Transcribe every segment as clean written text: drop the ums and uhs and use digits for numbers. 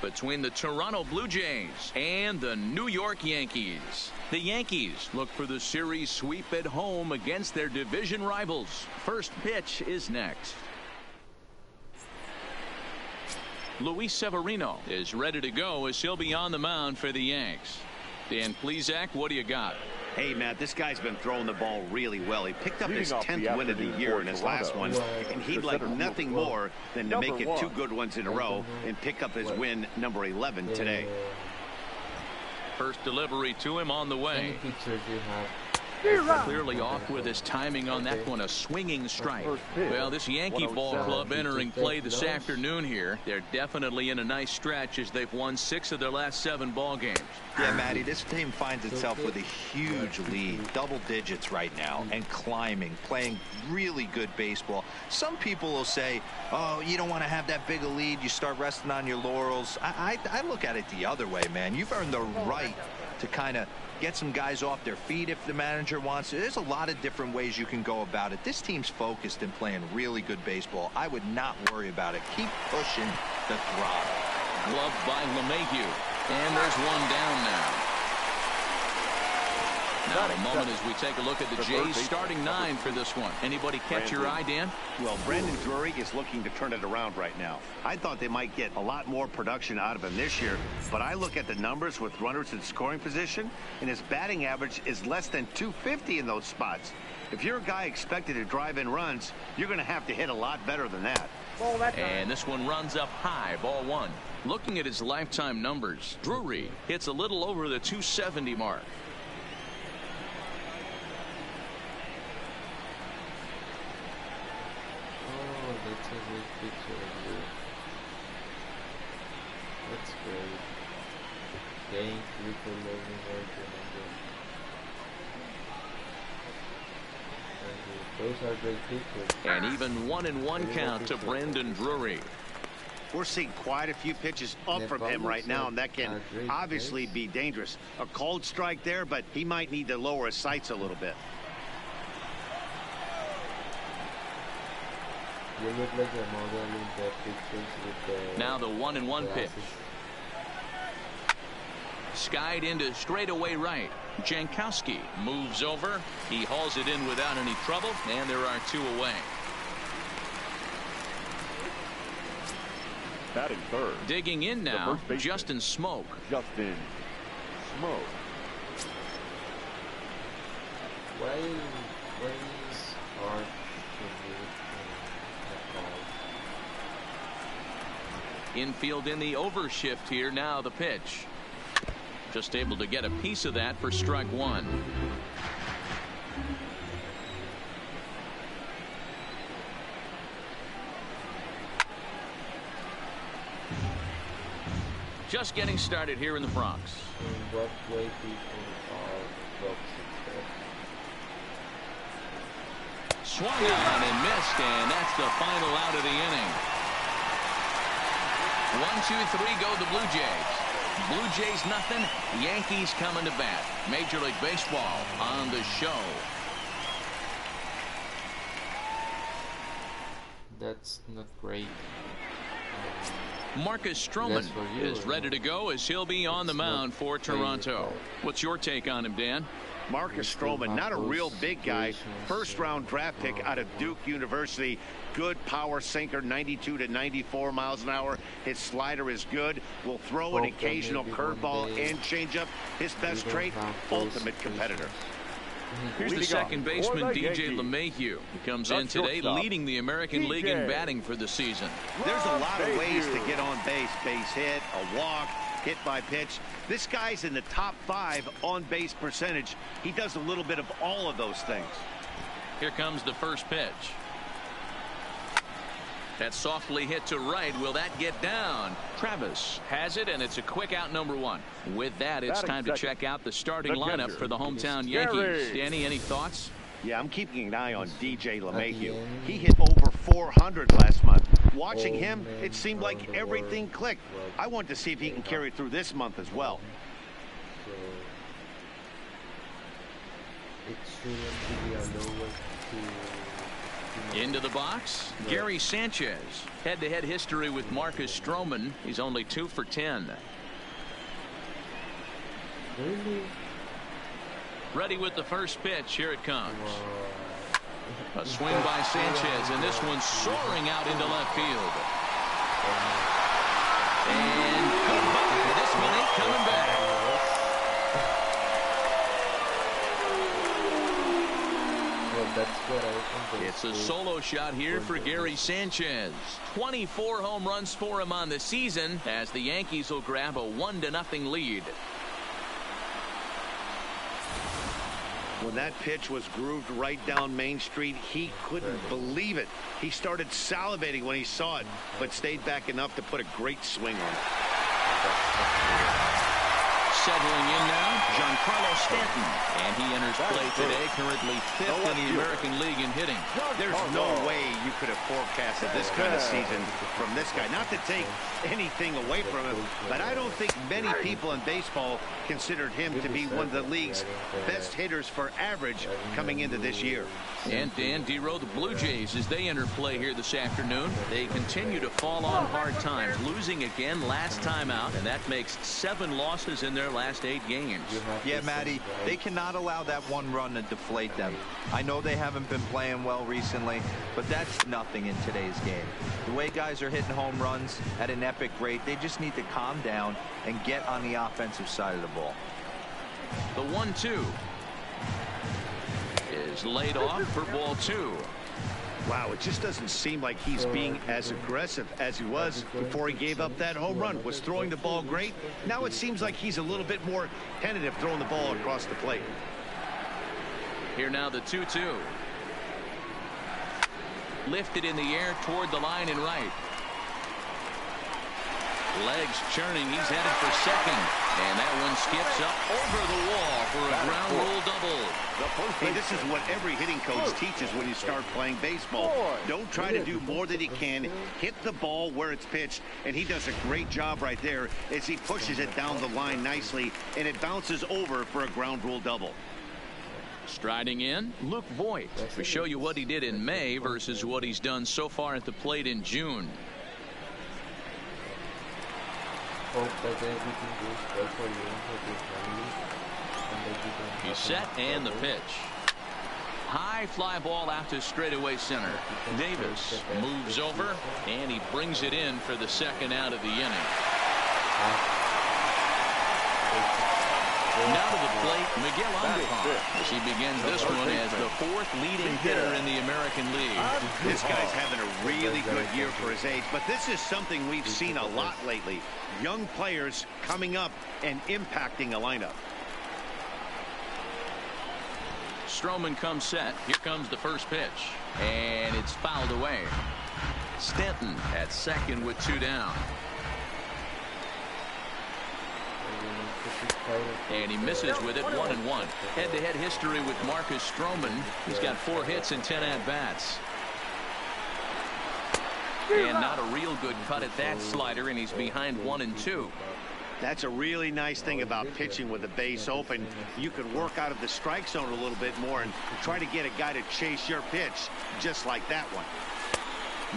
between the Toronto Blue Jays and the New York Yankees. The Yankees look for the series sweep at home against their division rivals. First pitch is next. Luis Severino is ready to go as he'll be on the mound for the Yanks. Dan Plesac, what do you got? Hey, Matt, this guy's been throwing the ball really well. He picked up his 10th win of the year in his last one, and he'd like nothing more than to make it 2 good ones in a row and pick up his win number 11 today. First delivery to him on the way. Clearly off with his timing on that one, a swinging strike. Well, this Yankee ball club entering play this afternoon here. They're definitely in a nice stretch as they've won 6 of their last 7 ball games. Yeah, Matty, this team finds itself with a huge lead, double digits right now, and climbing, playing really good baseball. Some people will say, oh, you don't want to have that big a lead, you start resting on your laurels. I look at it the other way, man. You've earned the right to kind of get some guys off their feet if the manager wants to. There's a lot of different ways you can go about it. This team's focused and playing really good baseball. I would not worry about it. Keep pushing the throttle. Gloved by LeMahieu. And there's one down now. Now a moment as we take a look at the Jays starting 9 for this one. Anybody catch your eye, Dan? Well, Brandon Drury is looking to turn it around right now. I thought they might get a lot more production out of him this year, but I look at the numbers with runners in scoring position, and his batting average is less than .250 in those spots. If you're a guy expected to drive in runs, you're going to have to hit a lot better than that. And this one runs up high, ball 1. Looking at his lifetime numbers, Drury hits a little over the .270 mark. That's a great picture of you. That's great. Thank you for loving our Those are great pictures. And even 1-1 count to Brandon Drury. We're seeing quite a few pitches up from him right now, and that can obviously be dangerous. A cold strike there, but he might need to lower his sights a little bit. You look like a model in the pictures with the... Now the 1-1 pitch. Skied into straightaway right. Jankowski moves over. He hauls it in without any trouble, and there are 2 away. Batting third. Digging in now, Justin Smoke. Justin Smoke. Why is hard to do? Infield in the overshift here. Now the pitch. Just able to get a piece of that for strike 1. Just getting started here in the Bronx. In what way people are toxic? Swung on and missed, and that's the final out of the inning. 1-2-3 go the Blue Jays. Blue Jays nothing. Yankees coming to bat. Major League Baseball on the show. That's not great. Marcus Stroman is ready to go as he'll be on the mound for Toronto. What's your take on him, Dan? Marcus Stroman, not a real big guy. First-round draft pick out of Duke University. Good power sinker, 92 to 94 miles an hour. His slider is good. Will throw an occasional curveball and changeup. His best trait, ultimate competitor. Here's the second baseman, DJ LeMahieu. He comes in today leading the American League in batting for the season. There's a lot of ways to get on base. Base hit, a walk, hit by pitch. This guy's in the top 5 on base percentage. He does a little bit of all of those things. Here comes the first pitch. That softly hit to right. Will that get down? Travis has it, and it's a quick out, number 1. With that, it's time to check out the starting lineup for the hometown Yankees. Danny, any thoughts? Yeah, I'm keeping an eye on DJ LeMahieu. He hit over 400 last month. Watching him, it seemed like everything clicked. I want to see if he can carry through this month as well. It shouldn't be a lower to Into the box, Gary Sanchez. Head-to-head history with Marcus Stroman. He's only 2 for 10. Really? Ready with the first pitch. Here it comes. A swing by Sanchez, and this one's soaring out into left field. And goodbye. This one ain't coming back. It's a solo shot here for Gary Sanchez. 24 home runs for him on the season as the Yankees will grab a 1-0 lead. When that pitch was grooved right down Main Street, he couldn't believe it. He started salivating when he saw it, but stayed back enough to put a great swing on it. Settling in now, Giancarlo Stanton. And he enters play today, currently 5th in the American League in hitting. There's no way you could have forecasted this kind of season from this guy. Not to take anything away from him, but I don't think many people in baseball considered him to be one of the league's best hitters for average coming into this year. And Dan Dero, the Blue Jays, as they enter play here this afternoon, they continue to fall on hard times, losing again last time out, and that makes 7 losses in their last 8 games. Yeah, Matty, they cannot allow that one run to deflate them. I know they haven't been playing well recently, but that's nothing in today's game. The way guys are hitting home runs at an epic rate, they just need to calm down and get on the offensive side of the ball. The 1-2 is laid off for ball 2. Wow, it just doesn't seem like he's being as aggressive as he was before he gave up that home run. Was throwing the ball great. Now it seems like he's a little bit more tentative throwing the ball across the plate. Here now the 2-2. Lifted in the air toward the line and right. Legs churning. He's headed for second. And that one skips up over the wall for a ground rule double. Hey, this is what every hitting coach teaches when you start playing baseball. Don't try to do more than you can. Hit the ball where it's pitched, and he does a great job right there as he pushes it down the line nicely, and it bounces over for a ground rule double. Striding in, Luke Voigt. We show you what he did in May versus what he's done so far at the plate in June. Hope that everything goes well for you and for your family, and that you don't He's set and the pitch. High fly ball out to straightaway center. Davis moves over and he brings it in for the second out of the inning. Now to the plate, Miguel Andujar, as he begins this one as the 4th leading hitter in the American League. This guy's having a really good year for his age, but this is something we've seen a lot lately. Young players coming up and impacting a lineup. Stroman comes set. Here comes the first pitch. And it's fouled away. Stanton at second with 2 down. And he misses with it, 1-1. Head-to-head history with Marcus Stroman. He's got 4 hits and 10 at-bats. And not a real good cut at that slider, and he's behind 1-2. That's a really nice thing about pitching with the base open. You can work out of the strike zone a little bit more and try to get a guy to chase your pitch, just like that one.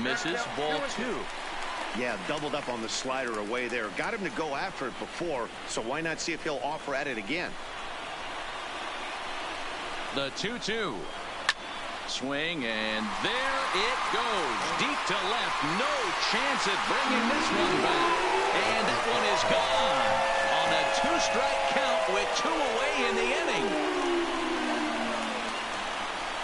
Misses, ball 2. Yeah, doubled up on the slider away there. Got him to go after it before, so why not see if he'll offer at it again? The 2-2. Swing, and there it goes. Deep to left. No chance at bringing this one back. And that one is gone on a 2-strike count with 2 away in the inning.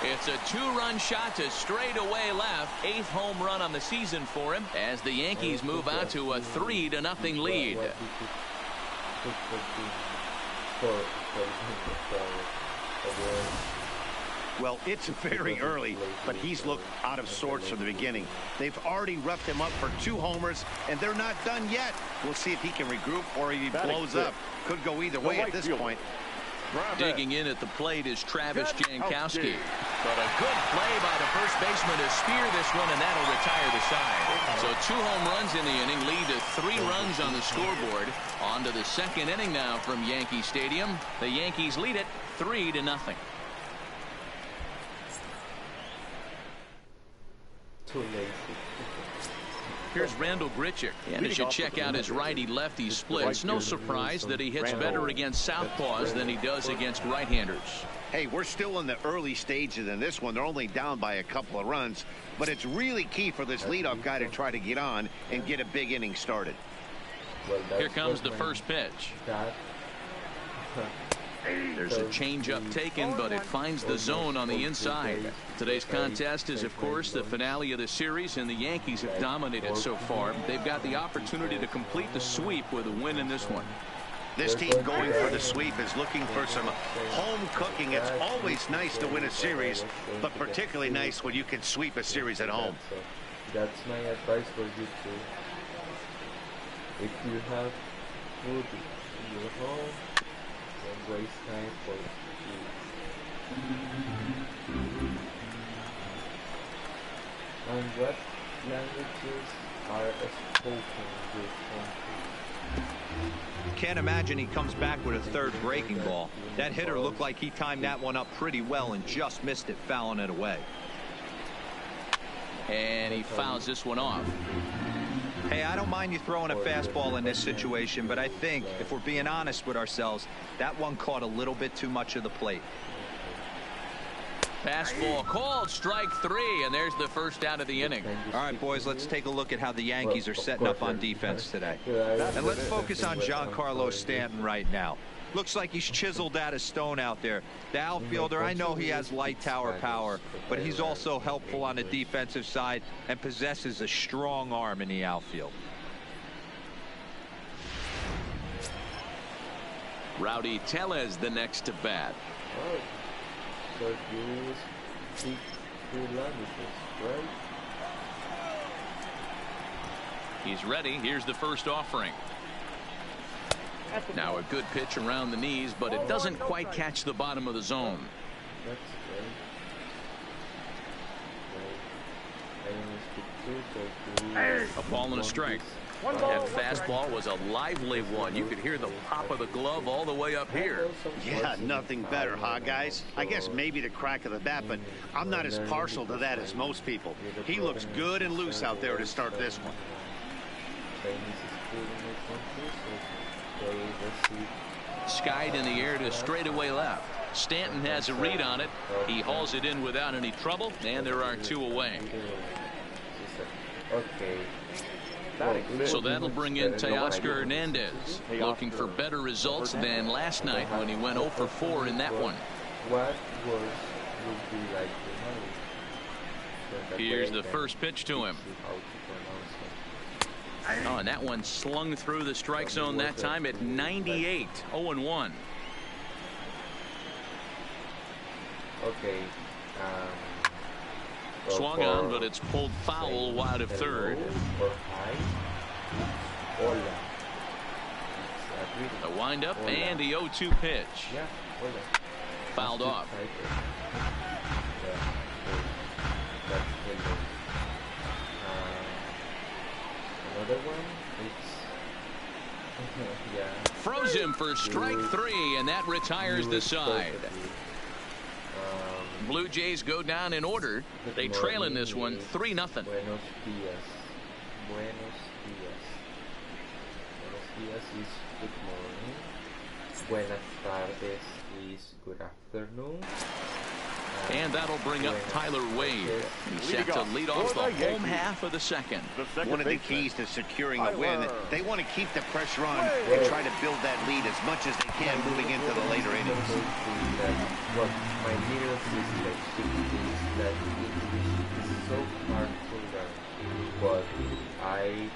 It's a 2-run shot to straightaway left. 8th home run on the season for him as the Yankees move out to a 3-0 lead. Well, it's very early, but he's looked out of sorts from the beginning. They've already roughed him up for 2 homers, and they're not done yet. We'll see if he can regroup or if he blows up. Could go either way at this point. Digging in at the plate is Travis Jankowski. But a good play by the first baseman to spear this one, and that'll retire the side. So 2 home runs in the inning lead to 3 runs on the scoreboard. On to the 2nd inning now from Yankee Stadium. The Yankees lead it 3-0. too lazy. Here's Randall Grichuk, and as you check out his righty-lefty splits, no surprise that he hits better against southpaws than he does against right-handers. Hey, we're still in the early stages in this one. They're only down by a couple of runs, but it's really key for this leadoff guy to try to get on and get a big inning started. Here comes the first pitch. There's a changeup taken, but it finds the zone on the inside. Today's contest is, of course, the finale of the series, and the Yankees have dominated so far. They've got the opportunity to complete the sweep with a win in this one. This team going for the sweep is looking for some home cooking. It's always nice to win a series, but particularly nice when you can sweep a series at home. That's my advice for you too. If you have food in your home, don't waste time for food. And what languages are spoken with home food? Can't imagine he comes back with a third breaking ball. That hitter looked like he timed that one up pretty well and just missed it, fouling it away. And he fouls this one off. Hey, I don't mind you throwing a fastball in this situation, but I think, if we're being honest with ourselves, that one caught a little bit too much of the plate. Fastball called, strike three, and there's the first out of the inning. All right, boys, let's take a look at how the Yankees are setting up on defense today. And let's focus on Giancarlo Stanton right now. Looks like he's chiseled out of stone out there. The outfielder, I know he has light tower power, but he's also helpful on the defensive side and possesses a strong arm in the outfield. Rowdy Tellez the next to bat. So you speak 2 languages, right? He's ready. Here's the first offering. Now a good pitch around the knees, but it doesn't quite catch the bottom of the zone. That's great. A ball and a strike. That fastball was a lively one. You could hear the pop of the glove all the way up here. Yeah, nothing better, huh, guys? I guess maybe the crack of the bat, but I'm not as partial to that as most people. He looks good and loose out there to start this one. Skied in the air to straightaway left. Stanton has a read on it. He hauls it in without any trouble, and there are 2 away. Okay. So that'll bring in Teoscar Hernandez, looking for better results than last night when he went 0 for 4 in that one. What would be like Here's the first pitch to him. Oh, and that one slung through the strike zone that time at 98, 0-1. Okay. Swung on, but it's pulled foul wide of third. A windup and the 0-2 pitch. Fouled off. Another one. Froze him for strike 3, and that retires the side. Blue Jays go down in order. They trail in this one 3-0. Buenos dias. Buenos dias. Buenos dias is good morning. Buenas tardes is good afternoon. And that'll bring up Tyler Wade. He's set to lead off the home half of the second. One of the keys to securing a win, they want to keep the pressure on and try to build that lead as much as they can moving into the later innings. What my little sister thinks that English is so hard to learn, but I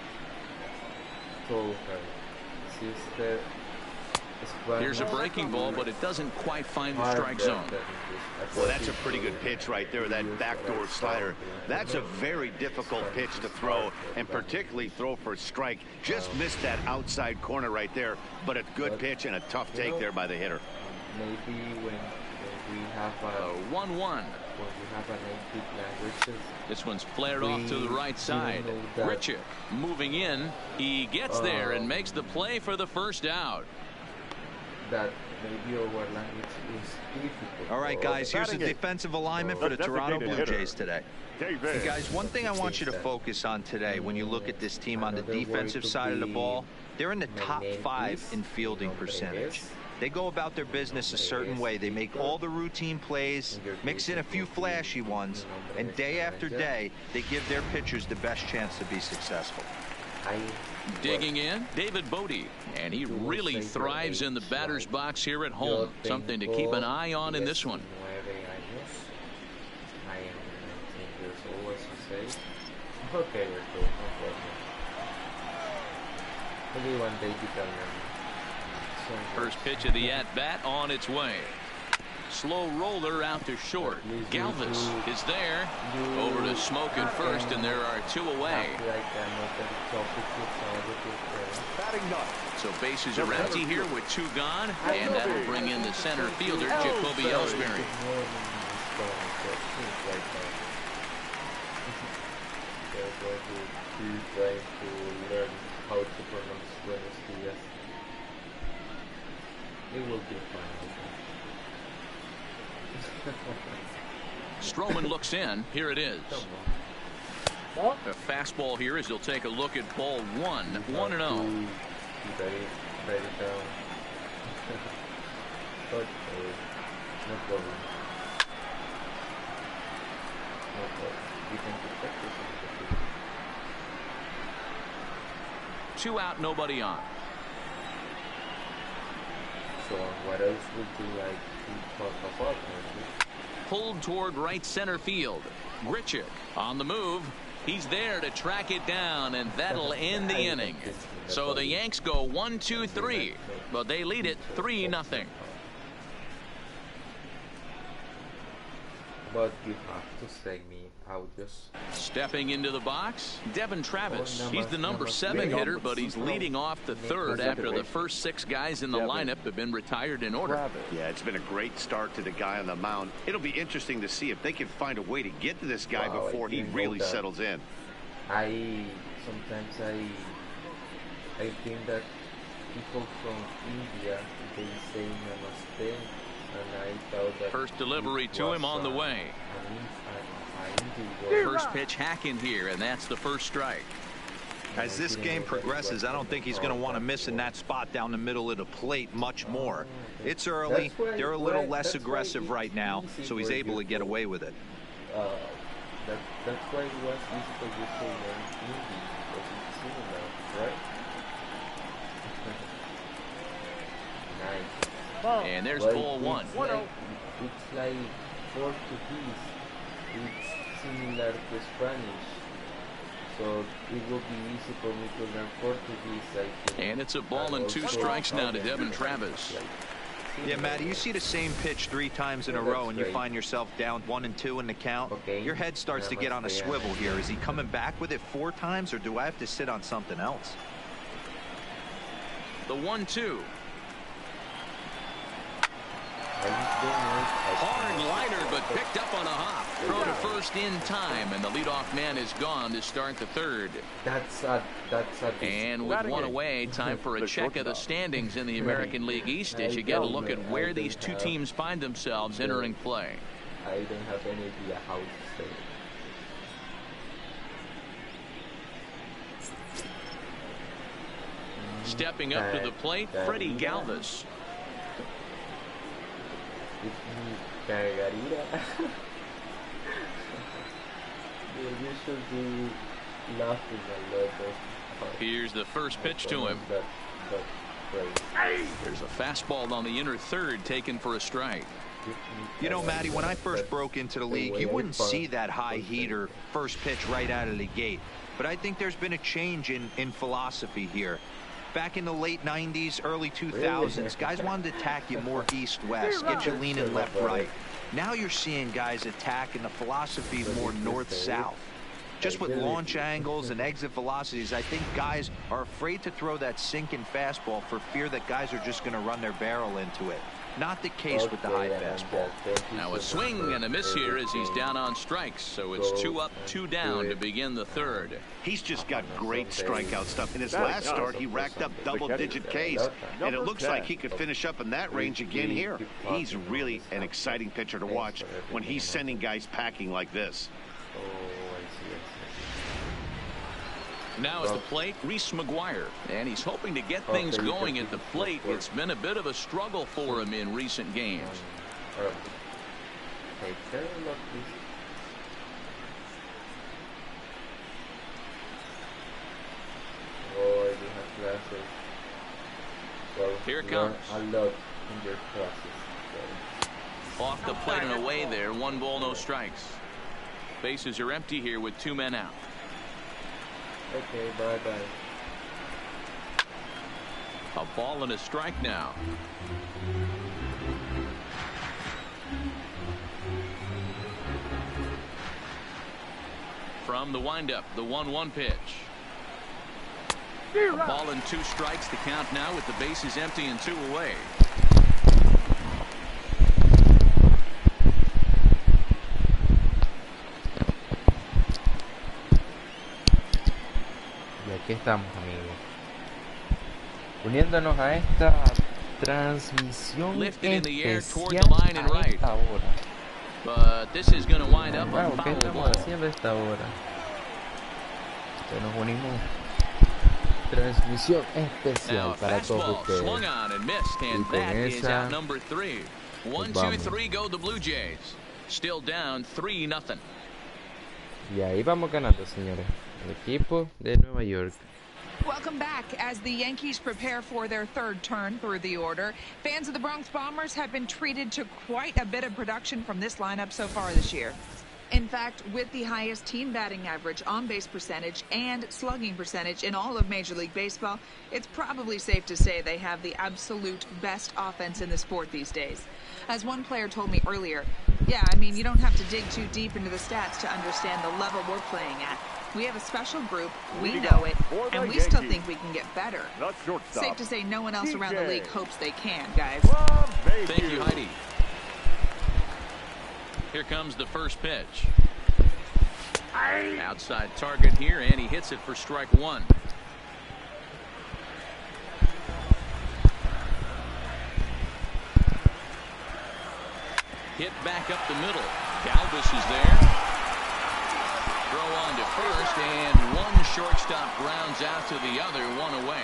told her, sister, here's a breaking ball, but it doesn't quite find the strike zone. Well, that's a pretty good pitch right there, that backdoor slider. That's a very difficult pitch to throw, and particularly throw for a strike. Just missed that outside corner right there, but a good pitch and a tough take there by the hitter. Maybe when we have a 1-1. When we have a native language. This one's flared off to the right side. Grichuk moving in. He gets there and makes the play for the first out. that maybe our language is difficult. All right, guys, here's the defensive alignment for the Toronto Blue Jays today. Hey, guys, one thing I want you to focus on today when you look at this team on the defensive side of the ball, they're in the top 5 in fielding percentage. They go about their business a certain way. They make all the routine plays, mix in a few flashy ones, and day after day, they give their pitchers the best chance to be successful. Digging in, David Bodie, and he really thrives in the batter's box here at home. Something to keep an eye on in this one. Okay, we're cool. Only one day to come. First pitch of the at-bat on its way. Slow roller out to short. Galvis is there. Over to Smoke at first, and there are 2 away. So bases are empty here with 2 gone, and that'll bring in the center fielder, Jacoby Ellsbury. Trying to learn how to pronounce Buenos Dias. It will be fun. Stroman looks in. Here it is. A fastball here as he'll take a look at ball 1. 1-0. Very down. Okay. No problem. No problem. We can protect this. 2 out, nobody on. So what else would you like to talk about? Pulled toward right center field. Grichuk on the move. He's there to track it down, and that'll end the inning. So the Yanks go 1-2-3, but they lead it 3-0. But you have to say me out just. Stepping into the box, Devin Travis. He's the number 7 hitter, but he's leading off the 3rd after the first 6 guys in the lineup have been retired in order. Yeah, it's been a great start to the guy on the mound. It'll be interesting to see if they can find a way to get to this guy before he really settles in. Sometimes I think that people from India, they say namaste. First delivery to him on the way. First pitch hack in here, and that's the first strike. As this game progresses, I don't think he's going to want to miss in that spot down the middle of the plate much more. It's early. They're a little less aggressive right now, so he's able to get away with it. That's why it was easy for you to learn Hindi, because it's similar, right? Nice. And there's ball 1. It's like Portuguese. It's similar to Spanish. So it will be easy for me to learn Portuguese, I think. And it's a ball and 2 strikes now to Devin Travis. Yeah, Matty, you see the same pitch 3 times in a row and you find yourself down 1-2 in the count. Your head starts to get on a swivel here. Is he coming back with it 4 times, or do I have to sit on something else? The 1-2. Hard liner, but picked up on a hop. Throw to first in time, and the leadoff man is gone to start the 3rd. And with 1 away, time for a check of the standings in the American League East as you get a look at where these 2 teams find themselves entering play. I don't have any idea how to say it. Stepping up to the plate, Freddie Galvis. You should be laughing a lot. Here's the first pitch to him. There's a fastball on the inner 3rd taken for a strike. You know, Matty, when I first broke into the league, you wouldn't see that high heater first pitch right out of the gate. But I think there's been a change in philosophy here. Back in the late 90s, early 2000s, guys wanted to attack you more east-west, get you leaning left-right. Now you're seeing guys attack, and the philosophy is more north-south. Just with launch angles and exit velocities, I think guys are afraid to throw that sinking fastball for fear that guys are just going to run their barrel into it. Not the case with the high fastball. Now a swing and a miss here as he's down on strikes. So it's 2 up, 2 down to begin the third. He's just got great strikeout stuff. In his last start, he racked up double-digit Ks, and it looks like he could finish up in that range again here. He's really an exciting pitcher to watch when he's sending guys packing like this. Now at the plate, Reese Mcguire, and he's hoping to get things going at the plate. It's been a bit of a struggle for him in recent games. Oh, I do have classes. Well, here it comes. A lot in your classes. So. Off the plate and away there. 1 ball, no strikes. Bases are empty here with 2 men out. Okay, bye-bye. A ball and a strike now. From the windup, the 1-1 pitch. A ball and 2 strikes to count now with the bases empty and 2 away. Aquí estamos, amigos, uniéndonos a esta transmisión especial a esta hora. But this is going to wind up Wow, on ¿qué foul estamos ball. haciendo a esta hora? Que nos unimos. Transmisión especial Now, para todos fastball ustedes. swung on and missed, and con that is esa, out number 3. 1, 2, vamos. 3 go the Blue Jays. Still down 3-0. Y ahí vamos ganando, señores. El equipo de Nueva York. Welcome back. As the Yankees prepare for their third turn through the order, fans of the Bronx Bombers have been treated to quite a bit of production from this lineup so far this year. In fact, with the highest team batting average, on-base percentage, and slugging percentage in all of Major League Baseball, it's probably safe to say they have the absolute best offense in the sport these days. As one player told me earlier, yeah, I mean, you don't have to dig too deep into the stats to understand the level we're playing at. We have a special group, we know it, and we still think we can get better. Safe to say no one else around the league hopes they can, guys. Thank you, Heidi. Here comes the first pitch. Outside target here, and he hits it for strike 1. Hit back up the middle. Galvis is there. Throw on to first, and one shortstop grounds out to the other, 1 away.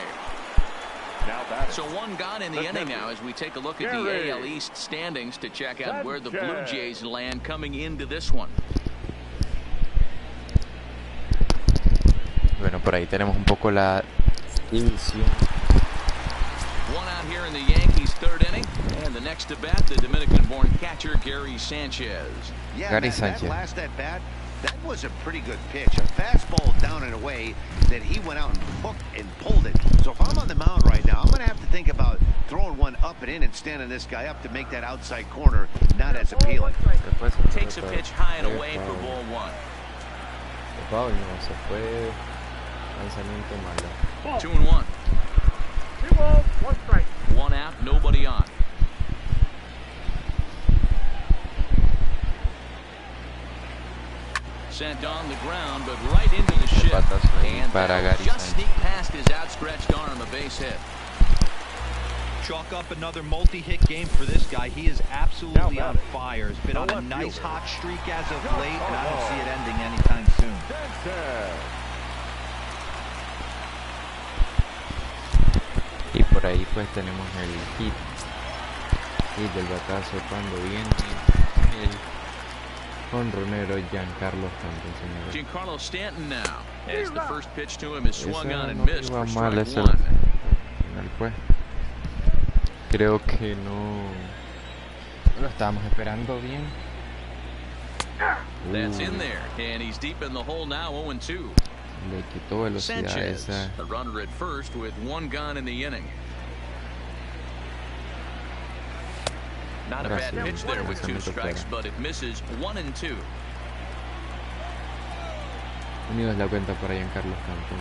So 1 gone in the inning now as we take a look at the AL East standings to check out where the Blue Jays land coming into this one. Bueno, por ahí tenemos un poco la división. 1 out here in the Yankees' third inning, and the next to bat, the Dominican-born catcher Gary Sanchez. Yeah, Gary that Sanchez. last at bat, that was a pretty good pitch. A fastball down and away that he went out and hooked and pulled it. So if I'm on the mound right now, I'm going to have to think about throwing one up and in and standing this guy up to make that outside corner not as appealing. Takes a pitch high and away for ball 1. No, se fue lanzamiento malo. 2-1. 1 out, nobody on. Sent on the ground, but right into the ship. And that'll just sneak past his outstretched arm, a base hit. Chalk up another multi-hit game for this guy. He is absolutely on fire. He's been on a nice hot streak as of late, and I don't see it ending anytime soon. Y por ahí pues tenemos el hit del batazo cuando viene el jonronero Giancarlo Stanton, señores. Giancarlo Stanton now, as the first pitch to him is swung on and no missed iba for mal, strike ese 1. final pues creo que no lo estábamos esperando bien. That's in there, and he's deep in the hole now, 0-2. Le quitó velocidad Sanchez, esa. a runner at first with 1 gone in the inning. Not a bad pitch there with 2 strikes, but it misses 1-2. Unidos la cuenta para Giancarlo Stanton.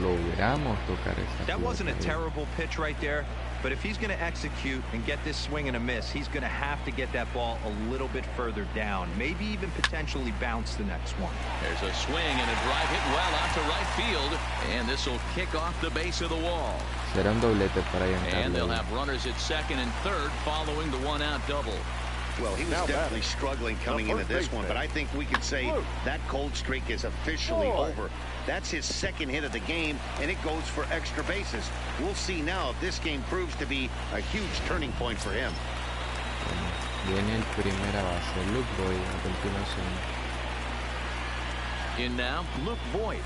Logramos tocar esa. That wasn't a terrible pitch right there, But if he's going to execute and get this swing and a miss, he's going to have to get that ball a little bit further down, maybe even potentially bounce the next one. There's a swing and a drive hit well out to right field, and this will kick off the base of the wall. Será un doblete para Giancarlo. And they'll have runners at second and third following the one-out double. Well, he was definitely struggling coming into this one, but I think we could say that cold streak is officially over. That's his second hit of the game, and it goes for extra bases. We'll see now if this game proves to be a huge turning point for him. Viene el primera base, Luke Voigt a continuación. In now, Luke Voigt.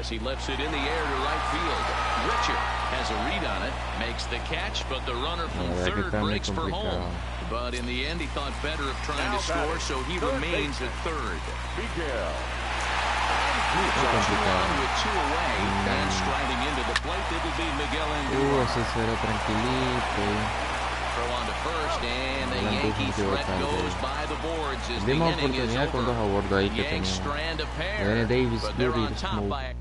As he lifts it in the air to right field. Richard has a read on it, makes the catch, but the runner from third breaks for home. But in the end, he thought better of trying to score, so he remains at third. With two away, and striding into the plate, it'll be Miguel Andújar. Ese será tranquilito. Throw on to first, and the Yankee threat goes by the boards as the Dimos inning is oportunidad con dos a bordo ahí over. que Yanks teníamos. strand a pair, Viene Davis, but they're on Lurie, top Smoke. by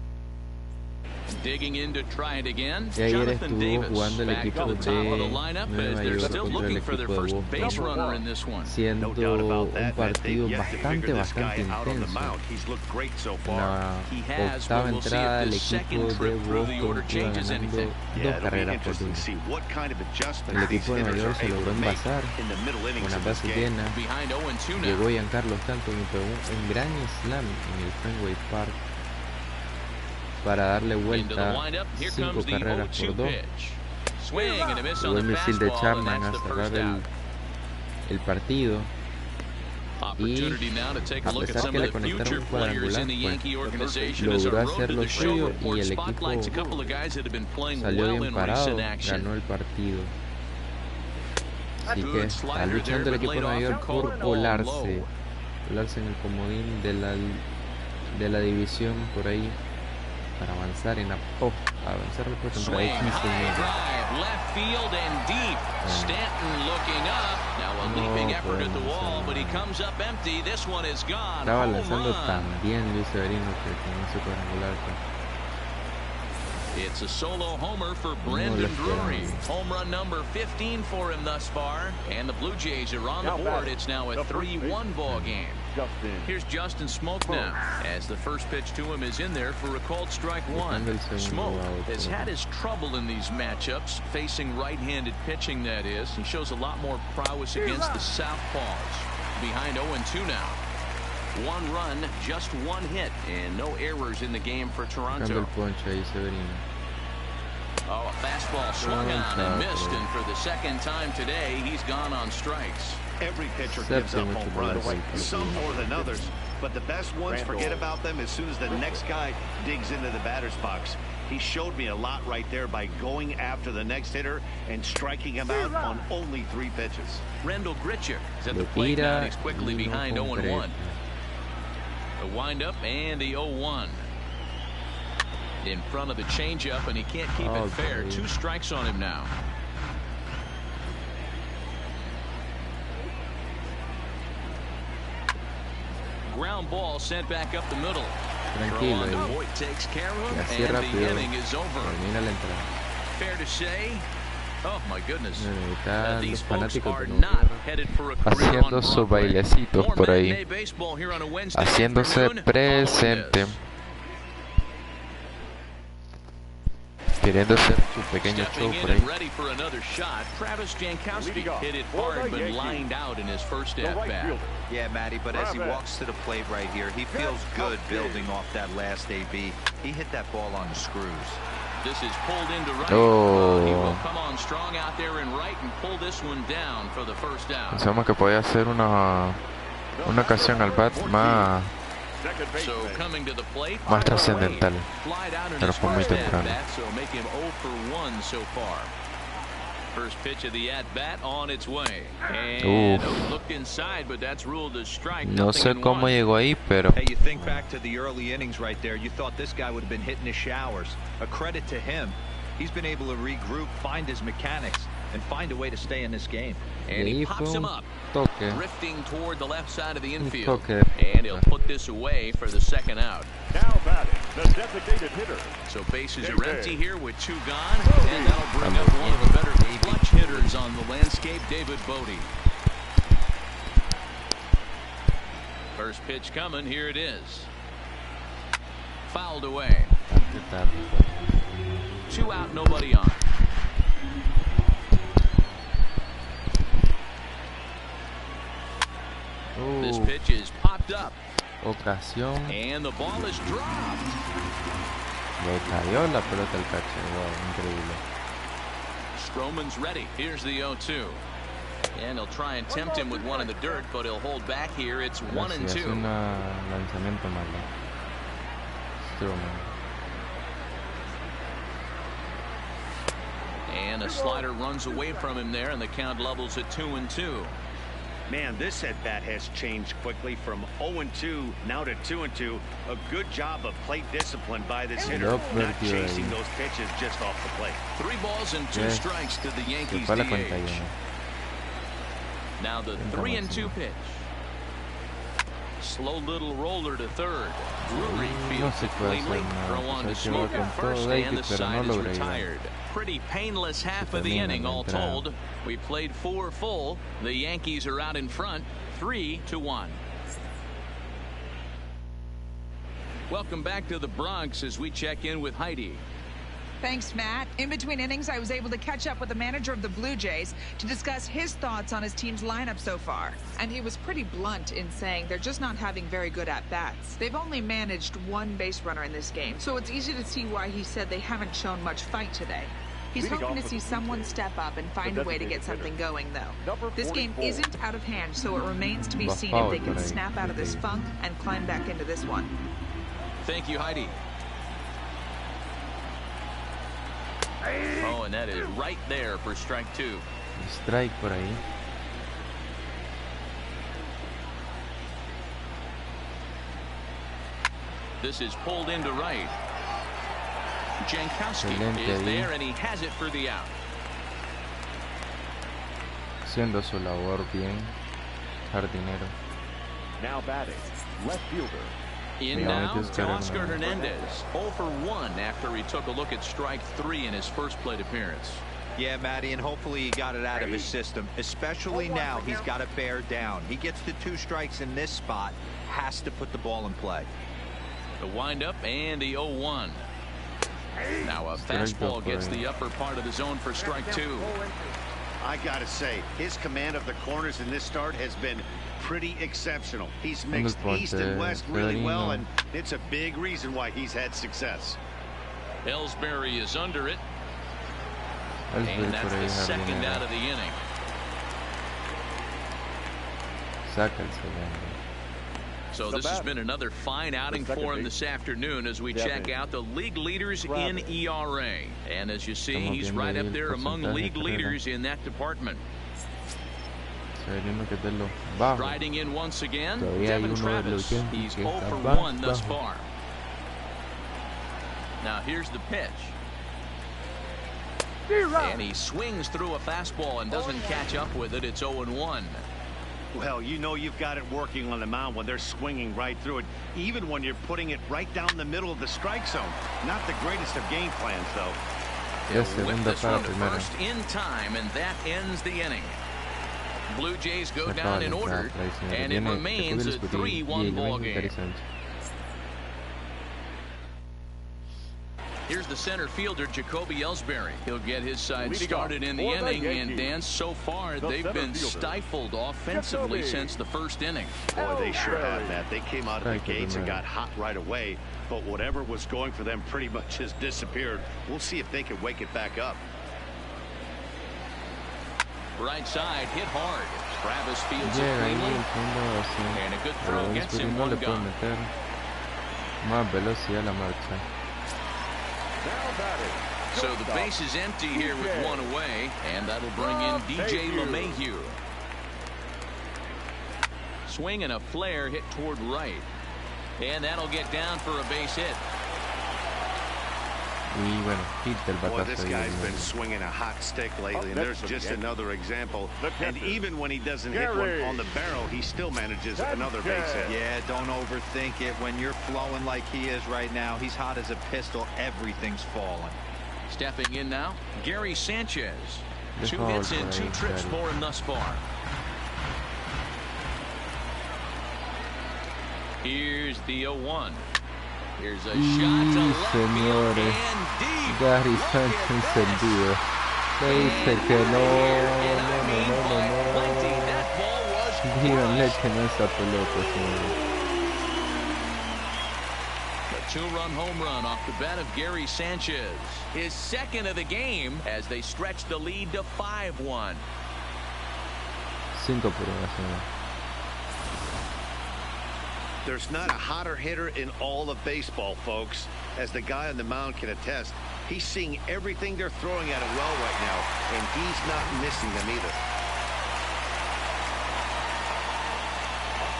digging in to try it again. Y ayer Jonathan estuvo Davis jugando el back equipo to the top of the de lineup Nueva as they're York still contra el looking for their equipo de first Boston, base runner in this one. siendo No doubt about that, un partido they've yet to bastante figure this guy out on the intenso. mound. He's looked great so En far. la He has, octava but we'll see entrada if el this equipo second de trip through the order Boston iba changes ganando anything. Yeah, dos it'll be carreras por interesting to uno. see what kind of El adjustments these equipo de Nueva hitters York are se able logró to make envasar in the middle innings una of this base game. llena. Behind 0-2 now. Llegó Giancarlo Stanton y pegó un gran slam en el Fenway Park para darle Into the vuelta windup. Here 5 comes the carreras 0-2 por 2. pitch. Swing and a miss Llegó on el the misil de fastball, and Chapman that's a the cerrar first out. el partido. Opportunity now to take a a look at pesar some que of le the conectaron future un players in the cuadrangular, Yankee pues organization as our logró road hacer to lo the show suyo y report el spotlights a equipo couple of guys that have been playing salió well bien in parado, recent action. ganó el partido. Así que Good está slider luchando there, el but equipo de laid Nueva off York and por called low. colarse en el comodín de la división por ahí para avanzar en la avanzar en contra de Swing, 15 high metros. drive, left field and deep. Stanton looking up. Now a leaping effort at the wall, but he comes up empty. This one is gone. Estaba Home lanzando run. tan bien Luis Severino que con ese cuadrangular. It's a solo homer for Brendan Drury. Home run number 15 for him thus far. And the Blue Jays are on the board. It's now a 3-1 ball game. Here's Justin Smoke now, as the first pitch to him is in there for a called strike one. Smoke has had his trouble in these matchups, facing right-handed pitching, that is. He shows a lot more prowess against the southpaws. Behind 0-2 now. One run, just one hit, and no errors in the game for Toronto. El poncho ahí Severino. Oh, a fastball swung on and missed, and for the second time today, he's gone on strikes. Every pitcher gives up Septiembre home runs, some more than others, but the best ones forget about them as soon as the next guy digs into the batter's box. He showed me a lot right there by going after the next hitter and striking him out on only 3 pitches. Rendell Grichuk is at the plate now, and he's quickly behind 0-1. The windup and the 0-1. In front of the changeup, and he can't keep it fair. 2 strikes on him now. Ground ball sent back up the middle. Tranquilo ahí. Voigt takes care of him, Y así and rápido the inning is over. termina la entrada. Fair to say. Oh my goodness. Están These los folks fanáticos are de not Nueva York headed for a career on haciendo sus Broadway. bailecitos More por ahí, matinee baseball here on a Wednesday haciéndose afternoon. presente, queriendo hacer su pequeño show Stepping por in ahí. and ready for another shot. Travis Jankowski hit it hard, but lined out in his first at bat. Yeah, Matty, but as he walks to the plate right here, he feels good building off that last AB. He hit that ball on the screws. This is pulled into right. Oh. He will come on strong out there in right and pull this one down for the first down. Pensamos que podía ser una ocasión al bat más So coming to the plate, más trascendental, flied out in pero his fue muy first temprano. at-bat, so make him 0 for 1 so far. First pitch of the at-bat on its way. And looked inside, but that's ruled a strike. No sé cómo llegó ahí, pero Hey, you think back to the early innings right there, you thought this guy would have been hitting his showers. A credit to him. He's been able to regroup, find his mechanics, and find a way to stay in this game. And he pops him up, drifting toward the left side of the infield. And he'll put this away for the second out. Now batting, the designated hitter. So bases are empty here with 2 gone. And that'll bring up one of the better clutch hitters on the landscape, David Bodie. First pitch coming. Here it is. Fouled away. 2 out, nobody on. This pitch is popped up. Ocasión. And the ball is dropped. Le cayó la pelota al catcher. Wow, increíble. Stroman's ready. Here's the 0-2. And he'll try and tempt him with one in the dirt, but he'll hold back here. It's 1-2. Lanzamiento malo. Stroman. And a slider runs away from him there, and the count levels at 2-2. Man, this at-bat has changed quickly from 0-2 now to 2-2. A good job of plate discipline by this hitter, not chasing those pitches just off the plate. 3 balls and 2 strikes to the Yankees DH. Now the 3-2 pitch. Slow little roller to third. Drury fields it cleanly. Throw on to Smoke at first, and the side is retired. Pretty painless half of the inning, all told. We played 4 full. The Yankees are out in front, 3-1. Welcome back to the Bronx as we check in with Heidi. Thanks, Matt. In between innings, I was able to catch up with the manager of the Blue Jays to discuss his thoughts on his team's lineup so far. And he was pretty blunt in saying they're just not having very good at-bats. They've only managed 1 base runner in this game, so it's easy to see why he said they haven't shown much fight today. He's hoping to see someone step up and find a way to get something going, though. This game isn't out of hand, so it remains to be seen if they can snap out of this funk and climb back into this one. Thank you, Heidi. Oh, and that is right there for strike 2. Strike por ahí. This is pulled into right. Jankowski is there, and he has it for the out. Haciendo su labor bien, jardinero. Now batting, left fielder. In now, Oscar Hernandez, 0 for 1 after he took a look at strike 3 in his first plate appearance. Yeah, Matty, and hopefully he got it out of his system, especially now he's got to bear down. He gets the 2 strikes in this spot, has to put the ball in play. The windup and the 0-1. Now a fastball gets the upper part of the zone for strike 2. I gotta say, his command of the corners in this start has been pretty exceptional. He's mixed east and west really well, and it's a big reason why he's had success. Ellsbury is under it, and that's the second out of the inning. So this has been another fine outing for him this afternoon as we check out the league leaders in ERA. And as you see, he's right up there among league leaders in that department. Riding in once again, Devin Travis. He's 0 for 1 thus far. Now here's the pitch. And he swings through a fastball and doesn't catch up with it. It's 0-1. Well, you know you've got it working on the mound when they're swinging right through it, even when you're putting it right down the middle of the strike zone. Not the greatest of game plans, though. They'll whip this one to first in time, and that ends the inning. Blue Jays go down in order, and it remains a 3-1 ball game. Here's the center fielder, Jacoby Ellsbury. He'll get his side started in the inning, and Dan, so far they've been stifled offensively since the first inning. Boy, they sure have, Matt. They came out of the gates and got hot right away, but whatever was going for them pretty much has disappeared. We'll see if they can wake it back up. Right side, hit hard. Travis fields it cleanly, and a good throw gets him one gone. Más velocidad la marcha. So the base is empty here with one away, and that'll bring in DJ LeMahieu. Swing and a flare hit toward right, and that'll get down for a base hit. Y bueno, hit del Boy, batazo. this guy's been swinging a hot stick lately, and there's just another example. And even when he doesn't hit one on the barrel, he still manages another base hit. Yeah, don't overthink it. When you're flowing like he is right now, he's hot as a pistol. Everything's falling. Stepping in now, Gary Sanchez. 2 hits and 2 trips for him thus far. Here's the 0-1. Here's a shot to left field and deep. Gary Sánchez encendido. Le dice que no. Díganle que no esa pelota, señor. The 2-run home run off the bat of Gary Sanchez. His second of the game as they stretch the lead to 5-1. 5 por 1, señor. There's not a hotter hitter in all of baseball, folks. As the guy on the mound can attest, he's seeing everything they're throwing at him well right now, and he's not missing them either.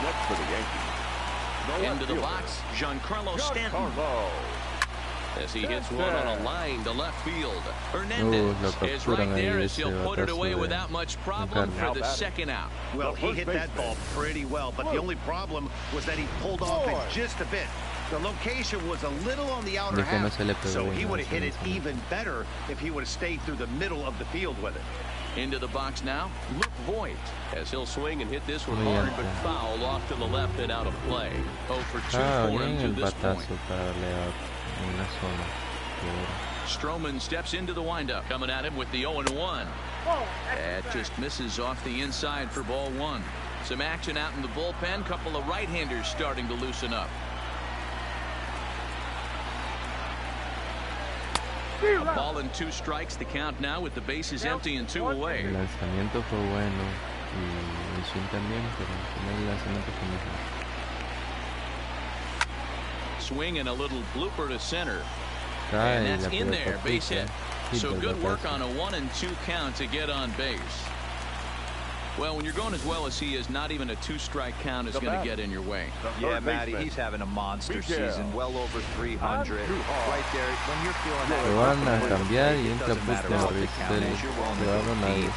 Next for the Yankees. Into the box, Giancarlo Stanton. As he hits one on a line to left field. Hernandez is right there as he'll put it away without much problem for the second out. Well, he hit that ball pretty well, but the only problem was that he pulled off it just a bit. The location was a little on the outer half, so he would have hit it even better if he would have stayed through the middle of the field with it. Into the box now, Luke Voigt, as he'll swing and hit this one hard but foul off to the left and out of play. 0 for 2 for him to this point. Stroman steps into the windup, coming at him with the 0-1. That just misses off the inside for ball 1. Some action out in the bullpen. Couple of right-handers starting to loosen up. A ball and 2 strikes. The count now with the bases empty and 2 away. El lanzamiento fue bueno y el swing también, pero el lanzamiento fue mejor. Swing and a little blooper to center. And that's in there, base hit. So good work on a 1 and 2 count to get on base. Well, when you're going as well as he is, not even a 2-strike count is going to get in your way. Yeah, Matty, he's having a monster season, well over 300. Right there, when you're feeling that. Lo van a cambiar y entra Putin. Se lo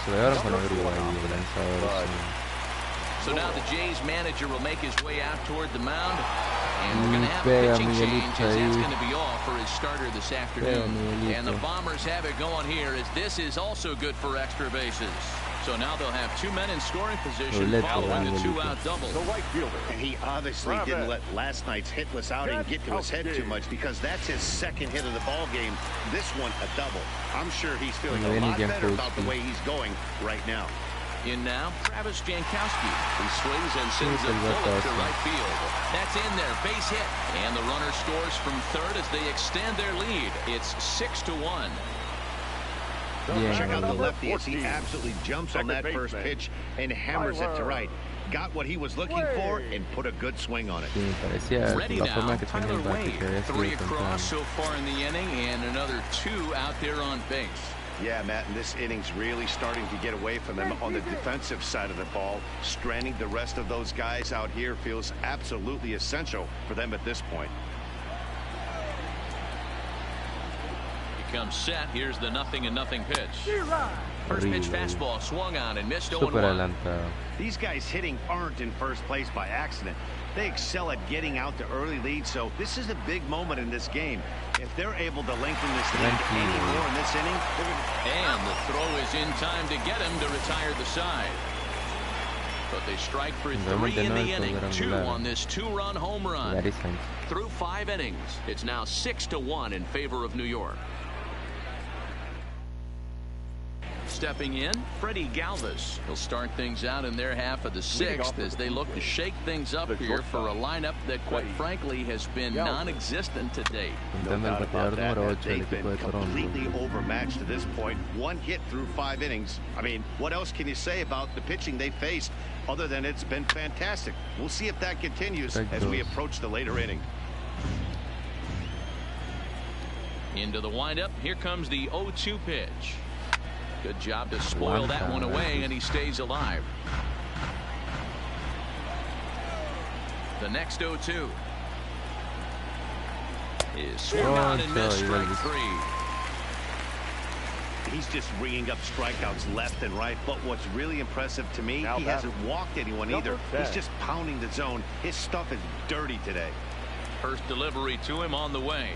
llevaron con Uruguay el lanzador. So now the Jays manager will make his way out toward the mound. And we're going to have a pitching change as that's going to be all for his starter this afternoon. And the Bombers have it going here as this is also good for extra bases. So now they'll have 2 men in scoring position following the 2-out double. The right fielder. And he obviously didn't let last night's hitless outing get to his head too much because that's his second hit of the ball game. This one a double. I'm sure he's feeling a lot better about the way he's going right now. In now, Travis Jankowski. He swings and sends a bullet to right field. That's in there, base hit. And the runner scores from third as they extend their lead. It's 6-1. Check out the lefty as he absolutely jumps on that first pitch and hammers it to right. Got what he was looking for and put a good swing on it. Ready now, Tyler Wade. 3 across so far in the inning and another 2 out there on base. Yeah, Matt, and this inning's really starting to get away from them on the defensive side of the ball. Stranding the rest of those guys out here feels absolutely essential for them at this point. He comes set. Here's the 0-0 pitch. First pitch fastball swung on and missed 0-1. These guys hitting aren't in first place by accident. They excel at getting out to early leads, so this is a big moment in this game. If they're able to lengthen this lead any more in this inning, and the throw is in time to get him to retire the side. But they strike for 3 in the inning, 2 on this 2-run home run. Through 5 innings, it's now 6-1 in favor of New York. Stepping in, Freddie Galvis. He'll start things out in their half of the 6th as they look to shake things up here for a lineup that, quite frankly, has been non-existent to date. No doubt about that. They've been completely overmatched to this point. 1 hit through 5 innings. I mean, what else can you say about the pitching they faced other than it's been fantastic? We'll see if that continues as we approach the later inning. Into the windup. Here comes the 0-2 pitch. Good job to spoil that one away, and he stays alive. The next 0-2. is swung out and missed, strike 3. He's just ringing up strikeouts left and right, but what's really impressive to me, he hasn't walked anyone either. He's just pounding the zone. His stuff is dirty today. First delivery to him on the way.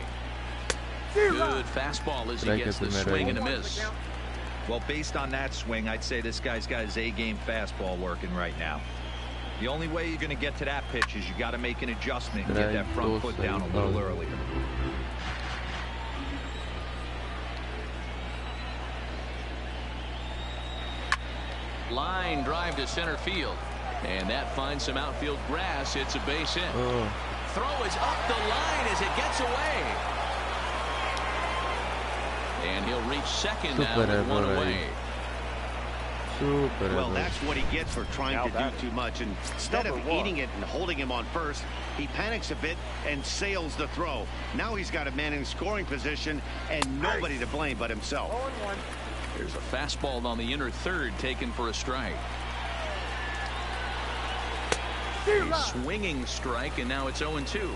Good fastball as he gets the swing and a miss. Well, based on that swing, I'd say this guy's got his A-game fastball working right now. The only way you're going to get to that pitch is you got to make an adjustment and get that front foot down a little earlier. Line drive to center field, and that finds some outfield grass. It's a base hit. Throw is up the line as it gets away, and he'll reach second now with one away. Well, that's what he gets for trying to do too much. And instead of eating it and holding him on first, he panics a bit and sails the throw. Now he's got a man in scoring position and nobody to blame but himself. There's a fastball on the inner third taken for a strike. A swinging strike, and now it's 0-2.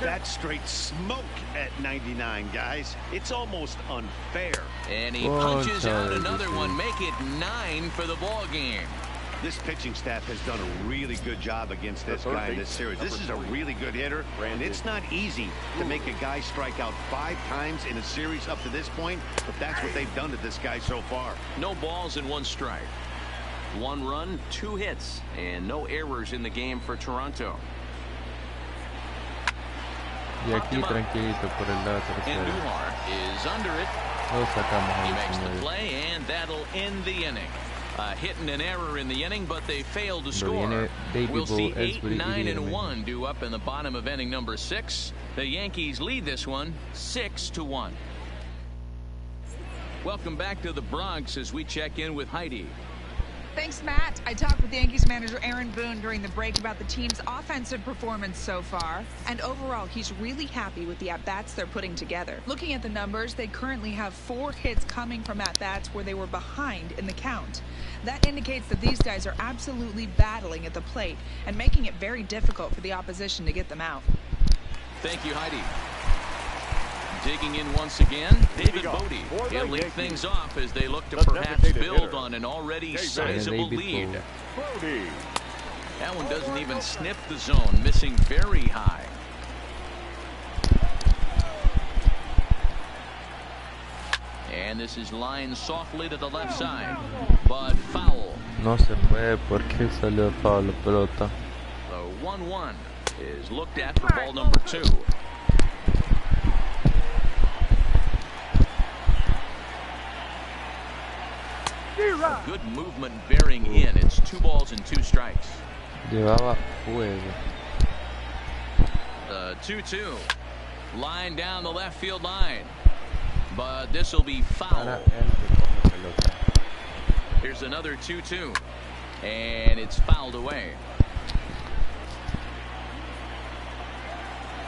That's straight smoke at 99, guys. It's almost unfair. And he punches out another one, make it 9 for the ball game. This pitching staff has done a really good job against this guy in this series. This is a really good hitter, and it's not easy to make a guy strike out 5 times in a series up to this point, but that's what they've done to this guy so far. No balls and 1 strike. 1 run, 2 hits, and no errors in the game for Toronto. Y aquí tranquilito por el lado tercero. Andujar is under it. Lo sacamos He ahí, makes the señores. play, and that'll end the inning. A hit and an error in the inning, but they failed to score. We'll see 8, 9, and 1 due up in the bottom of inning number 6. The Yankees lead this one 6-1. Welcome back to the Bronx as we check in with Heidi. Thanks, Matt. I talked with Yankees manager Aaron Boone during the break about the team's offensive performance so far, and overall he's really happy with the at-bats they're putting together. Looking at the numbers, they currently have 4 hits coming from at-bats where they were behind in the count. That indicates that these guys are absolutely battling at the plate and making it very difficult for the opposition to get them out. Thank you, Heidi. Digging in once again, David Bodie. He'll lead things off as they look to perhaps build on an already sizable lead. That one doesn't even sniff the zone, missing very high. And this is lined softly to the left side, but foul. No se puede porque salió foul la pelota. The 1-1 is looked at for ball number 2. Good movement bearing in. It's 2 balls and 2 strikes. Llevaba fuego. The 2-2. Line down the left field line. But this will be foul. Here's another 2-2. And it's fouled away.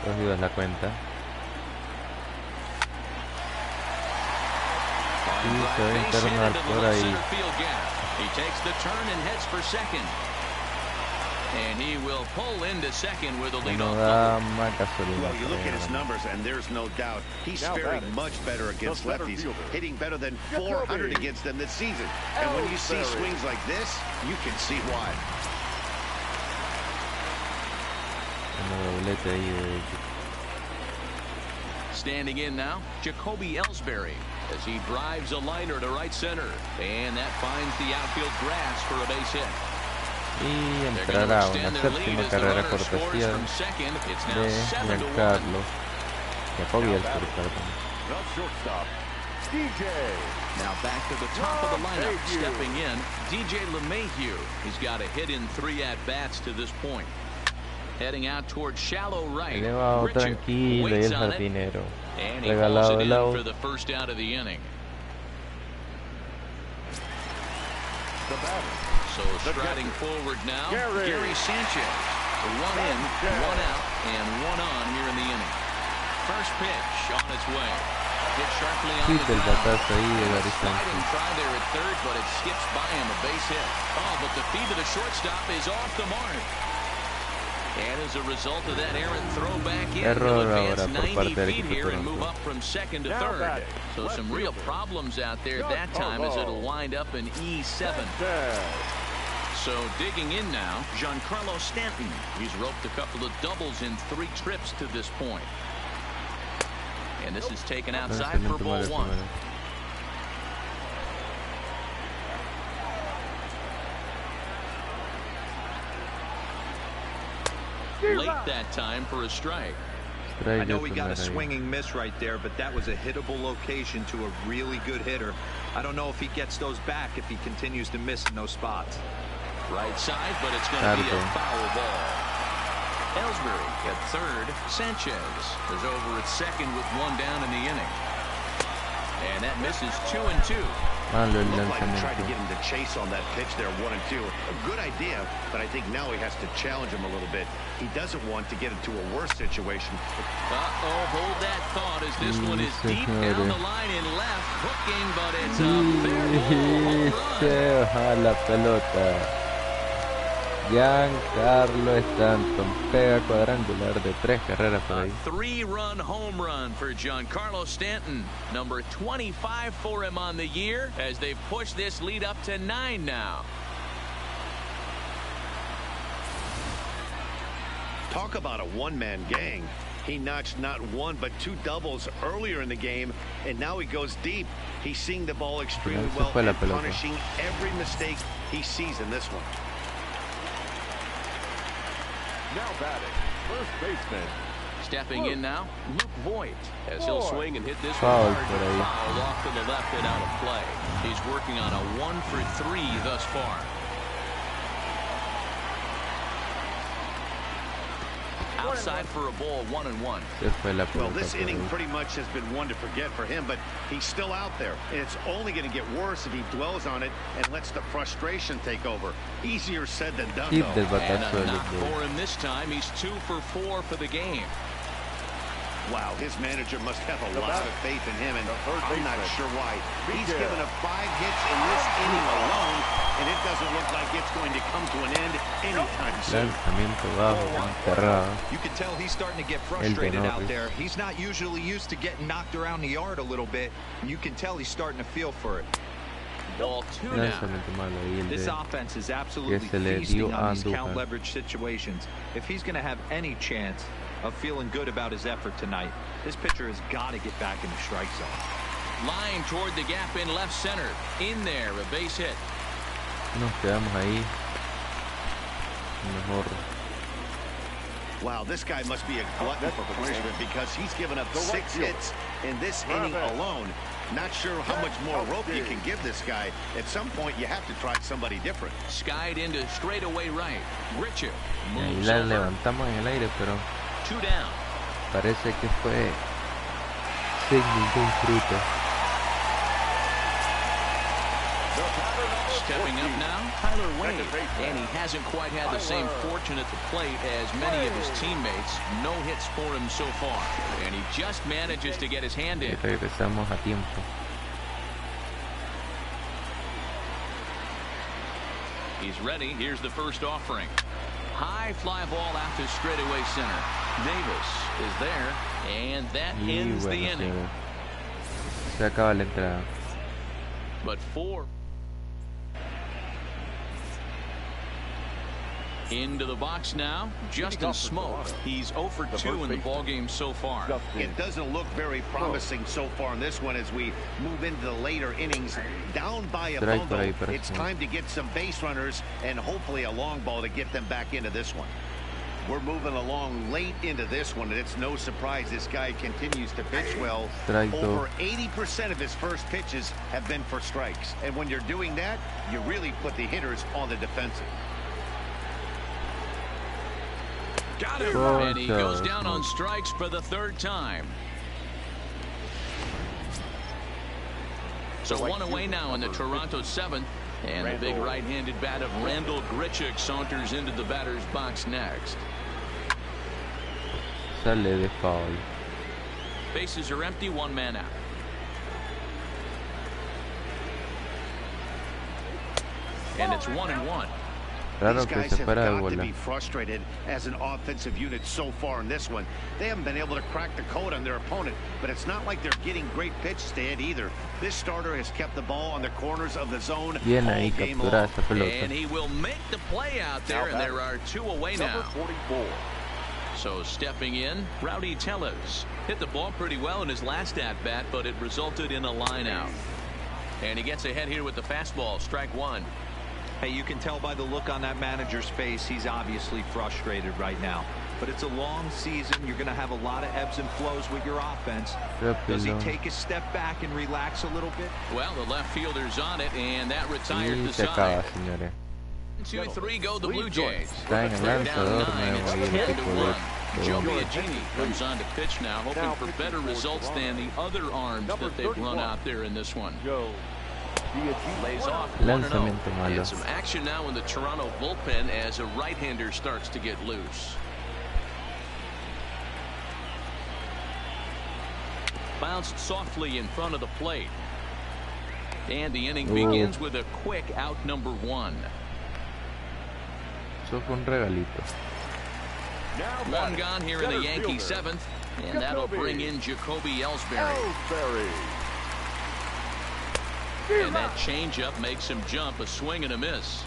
Cogido la cuenta. Sí, se va a internar por ahí. He takes the turn and heads for second. And he will pull into second with a leadoff. Well, you look at his numbers, and there's no doubt he's faring much better against lefties, hitting better than 400 against them this season. And when you see swings like this, you can see why. Standing in now, Jacoby Ellsbury as he drives a liner to right center, and that finds the outfield grass for a base hit. Y entrará una séptima carrera cortesía de Giancarlo. Jacoby Ellsbury, perdón. Now back to the top of the lineup, stepping in, DJ LeMahieu. He's got a hit in 3 at-bats to this point. Heading out towards shallow right. Tranquilo y el jardinero. And he calls it in for the first out of the inning. So striding forward now, Gary Sanchez. 1 in, 1 out, and 1 on here in the inning. First pitch on its way. Hit sharply on the ground. Try there at third, but it skips by him, a base hit. Oh, but the feed to the shortstop is off the mark. And as a result of that errant throw back in, Error he'll advance ahora por 90 parte del feet equipo here and Toronto. move up from second to third. So some real problems out there that time as it'll wind up in E7. So digging in now, Giancarlo Stanton. He's roped a couple of doubles in 3 trips to this point. And this is taken outside for ball 1. Late that time for a strike. I know he got a swinging miss right there, but that was a hittable location to a really good hitter. I don't know if he gets those back if he continues to miss in those spots. Right side, but it's going to be a foul ball. Ellsbury at third. Sanchez is over at second with 1 down in the inning. And that misses 2-2. Looked like he tried to get him to chase on that pitch there, 1-2. A good idea, but I think now he has to challenge him a little bit. He doesn't want to get into a worse situation. Uh-oh, hold that thought as this one is deep down the line in left. Hooking, but it's a fair ball. Home la pelota. Giancarlo Stanton pega cuadrangular de 3 carreras por ahí. A 3-run home run for Giancarlo Stanton. Number 25 for him on the year as they push this lead up to 9 now. Talk about a one-man gang. He notched not 1 but 2 doubles earlier in the game, and now he goes deep. He's seeing the ball extremely well and punishing every mistake he sees in this one. Now batting, first baseman. Stepping in now, Luke Voigt, as he'll swing and hit this Foul one hard. Foul off to the left and out of play. He's working on a 1 for 3 thus far. Outside for a ball, 1-1. Well, this inning pretty much has been one to forget for him, but he's still out there, and it's only going to get worse if he dwells on it and lets the frustration take over. Easier said than done, though. And a knock for him this time. He's 2 for 4 for the game. Wow, his manager must have a lot of faith in him, and I'm not sure why. He's given up 5 hits in this inning alone, and it doesn't look like it's going to come to an end anytime soon. You can tell he's starting to get frustrated out there. He's not usually used to getting knocked around the yard a little bit. You can tell he's starting to feel for it. Ball 2 now. This offense is absolutely feasting on these count leverage situations. If he's going to have any chance of feeling good about his effort tonight, this pitcher has got to get back in the strike zone. Line toward the gap in left center. In there, a base hit. Nos quedamos ahí. Mejor. Wow, this guy must be a glutton for punishment because he's given up 6 hits in this inning alone. Not sure how much more rope you can give this guy. At some point, you have to try somebody different. Skied into straightaway right. Richard Ahí moves la over. levantamos en el aire, pero 2 down. parece que fue sin ningún fruto. Stepping up now, Tyler Wade. And he hasn't quite had the same fortune at the plate as many of his teammates. No hits for him so far. And he just manages to get his hand in. Y regresamos a tiempo. He's ready. Here's the first offering. High fly ball out to straightaway center. Davis is there, and that ends the inning. Se acaba la entrada. But 4. Into the box now, Justin Smoke. He's 0 for 2 in the ballgame so far. It doesn't look very promising so far in this one as we move into the later innings. Down by a bundle, it's time to get some base runners and hopefully a long ball to get them back into this one. We're moving along late into this one, and it's no surprise this guy continues to pitch well. Over 80% of his first pitches have been for strikes. And when you're doing that, you really put the hitters on the defensive. Got him. And he goes down on strikes for the 3rd time. So 1 away now in the Toronto 7th. And the big right-handed bat of Randall Grichuk saunters into the batter's box next. Sale de foul. Bases are empty, 1 man out. And it's 1-1. Raro These que guys se have fuera de got to bola. be frustrated as an offensive unit so far in this one. They haven't been able to crack the code on their opponent, but it's not like they're getting great pitches to hit either. This starter has kept the ball on the corners of the zone Bien all ahí, game captura long. esa pelota. And he will make the play out there, and there are 2 away now. 44. So stepping in, Rowdy Tellez hit the ball pretty well in his last at-bat, but it resulted in a line out. And he gets ahead here with the fastball, strike 1. Hey, you can tell by the look on that manager's face, he's obviously frustrated right now. But it's a long season. You're going to have a lot of ebbs and flows with your offense. Does he take a step back and relax a little bit? Well, the left fielder's on it, and that retired Y the se acaba, side. señores. 2-3 go the Blue Jays. Está en el lanzador nuevo ahí el equipo de Joe Biagini comes on to pitch now, hoping for better results than the other arms that they've run out there in this one. Lays off 1-0. Lanzamiento malo. And some action now in the Toronto bullpen as a right-hander starts to get loose. Bounced softly in front of the plate. And the inning begins with a quick out number 1. Eso fue un regalito. 1 gone here in the Yankee 7th, and that'll bring in Jacoby Ellsbury. And that changeup makes him jump, a swing and a miss.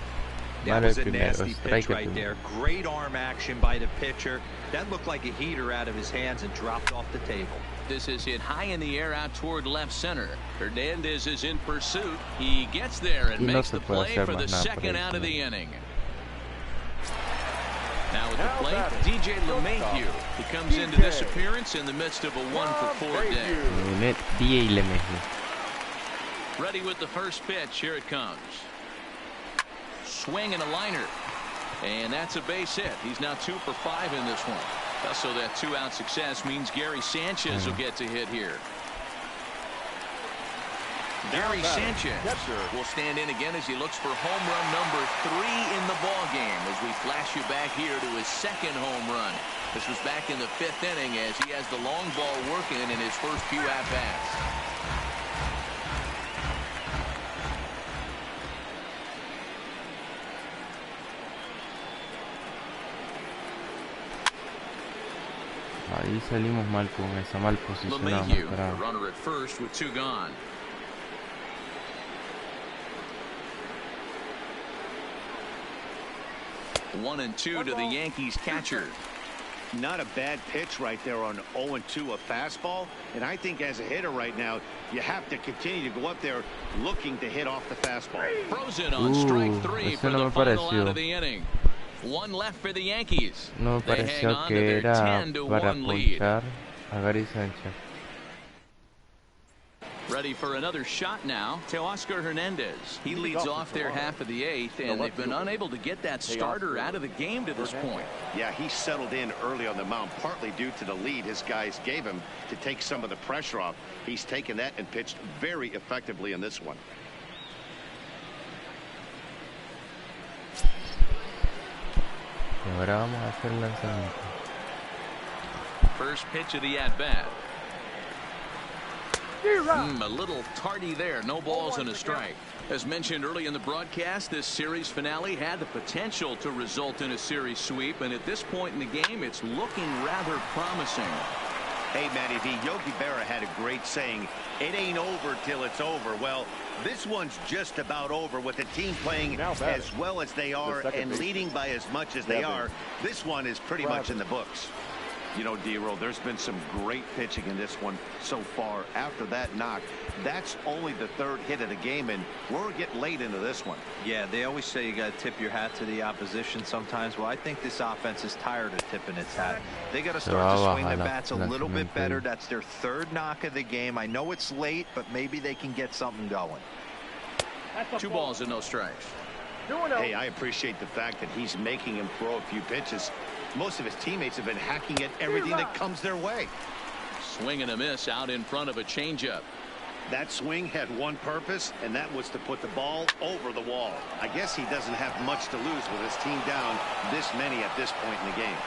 That was a nasty pitch right there. Great arm action by the pitcher. That looked like a heater out of his hands and dropped off the table. This is hit high in the air out toward left center. Hernandez is in pursuit. He gets there and makes the play for the second out of the inning. Now at the plate, DJ LeMahieu. He comes into this appearance in the midst of a 1-for-4 day. DJ LeMahieu. Ready with the first pitch. Here it comes. Swing and a liner. And that's a base hit. He's now 2 for 5 in this one. So that 2-out success means Gary Sanchez will get to hit here. Gary Sanchez will stand in again as he looks for home run number 3 in the ball game as we flash you back here to his second home run. This was back in the 5th inning as he has the long ball working in his first few at-bats. Ahí salimos mal con esa, mal posicionada. LeMahieu, runner at first with 2 gone. One and 2 to the Yankees catcher. Not a bad pitch right there on 0-2, a fastball. And I think as a hitter right now, you have to continue to go up there looking to hit off the fastball. Frozen on strike 3 for the final out of the inning. 1 left for the Yankees. No me pareció que era para ponchar a Gary Sanchez. Ready for another shot now. Teoscar Hernandez. He leads off their half of the 8th, and they've been unable to get that starter out of the game to this point. Yeah, he settled in early on the mound, partly due to the lead his guys gave him to take some of the pressure off. He's taken that and pitched very effectively in this one. Y ahora vamos a hacer el lanzamiento. First pitch of the at-bat. A little tardy there. No balls and a strike. As mentioned early in the broadcast, this series finale had the potential to result in a series sweep, and at this point in the game, it's looking rather promising. Hey, Matty V, Yogi Berra had a great saying, it ain't over till it's over. Well, this one's just about over with the team playing as well as they are and leading by as much as they are. This one is pretty much in the books. You know, D-Roll, there's been some great pitching in this one so far. After that knock, that's only the 3rd hit of the game, and we're getting late into this one. Yeah, they always say you got to tip your hat to the opposition sometimes. Well, I think this offense is tired of tipping its hat. They got to start to swing the bats a little bit better. That's their 3rd knock of the game. I know it's late, but maybe they can get something going. 2 balls and no strikes. Hey, I appreciate the fact that he's making him throw a few pitches. Most of his teammates have been hacking at everything that comes their way. Swing and a miss out in front of a changeup. That swing had one purpose, and that was to put the ball over the wall. I guess he doesn't have much to lose with his team down this many at this point in the game.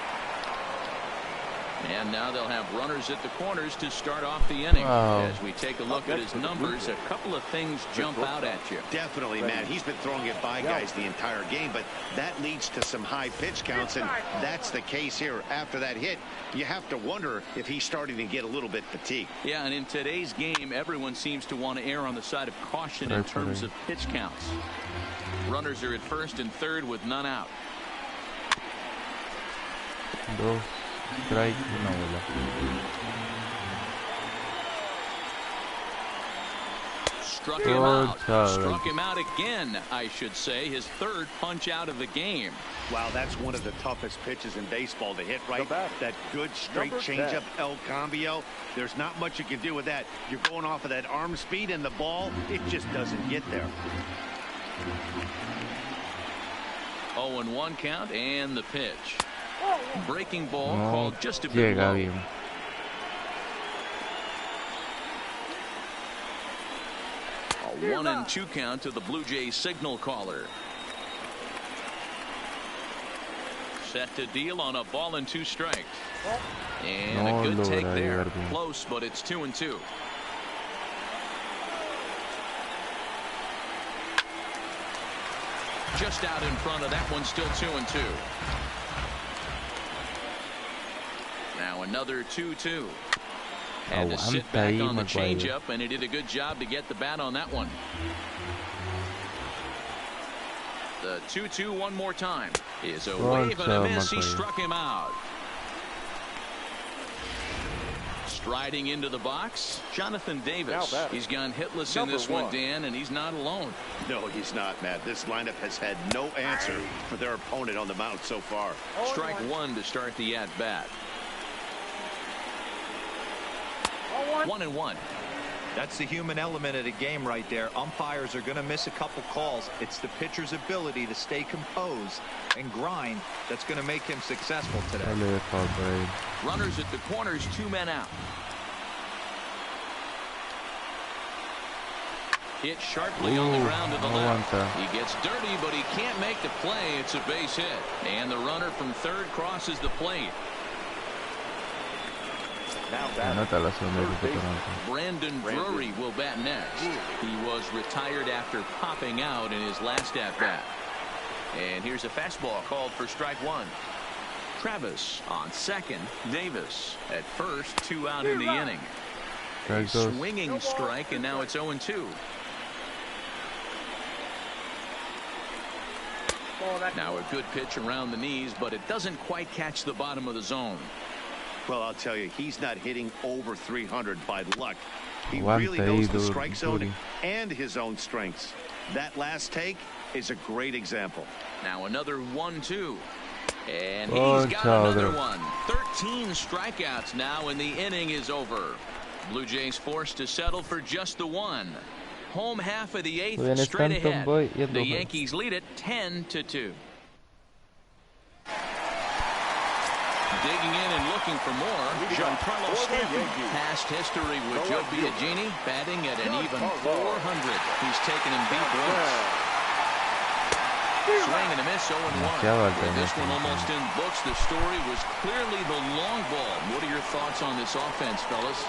And now they'll have runners at the corners to start off the inning. As we take a look at his numbers, a couple of things jump out at you. Definitely, Matt. He's been throwing it by guys the entire game, but that leads to some high pitch counts, and that's the case here. After that hit, you have to wonder if he's starting to get a little bit fatigued. Yeah, and in today's game, everyone seems to want to err on the side of caution in terms of pitch counts. Runners are at first and third with none out. Strike, una bola. Struck him out. Struck him out again, I should say. His third punch out of the game. Wow, that's one of the toughest pitches in baseball to hit, right? That good straight changeup, El Cambio. There's not much you can do with that. You're going off of that arm speed, and the ball, it just doesn't get there. 0-1 count, and the pitch. Breaking ball called just a bit low. A 1-2 count to the Blue Jays signal caller. Set to deal on a ball and 2 strikes. And a good take there. Close, but it's 2-2. Just out in front of that one, still 2-2. Now another 2-2. Had to sit back on the changeup, and he did a good job to get the bat on that one. The 2-2 one more time is a wave and a miss. He struck him out. Striding into the box, Jonathan Davis. He's gone hitless in this one, Dan, and he's not alone. No, he's not, Matt. This lineup has had no answer for their opponent on the mound so far. Strike one to start the at-bat. 1-1. That's the human element of the game right there. Umpires are going to miss a couple calls. It's the pitcher's ability to stay composed and grind that's going to make him successful today. Runners at the corners, 2 men out. Hit sharply on the ground to the left. He gets dirty, but he can't make the play. It's a base hit. And the runner from third crosses the plate. Brandon Drury will bat next. He was retired after popping out in his last at-bat. And here's a fastball called for strike one. Travis on second. Davis at first. 2 out in the inning. A swinging strike, and now it's 0-2. Now a good pitch around the knees, but it doesn't quite catch the bottom of the zone. Well, I'll tell you, he's not hitting over 300 by luck. He really knows the strike zone and his own strengths. That last take is a great example. Now another 1-2. And he's got another one. 13 strikeouts now, and the inning is over. Blue Jays forced to settle for just the one. Home half of the 8th, straight ahead. The Yankees lead it 10-2. Digging in and looking for more, Giancarlo Stanton. Past history with Joe Biagini, batting at an even 400. He's taken him deep once. Swing and a miss, 0-1. This one almost in books. The story was clearly the long ball. What are your thoughts on this offense, fellas?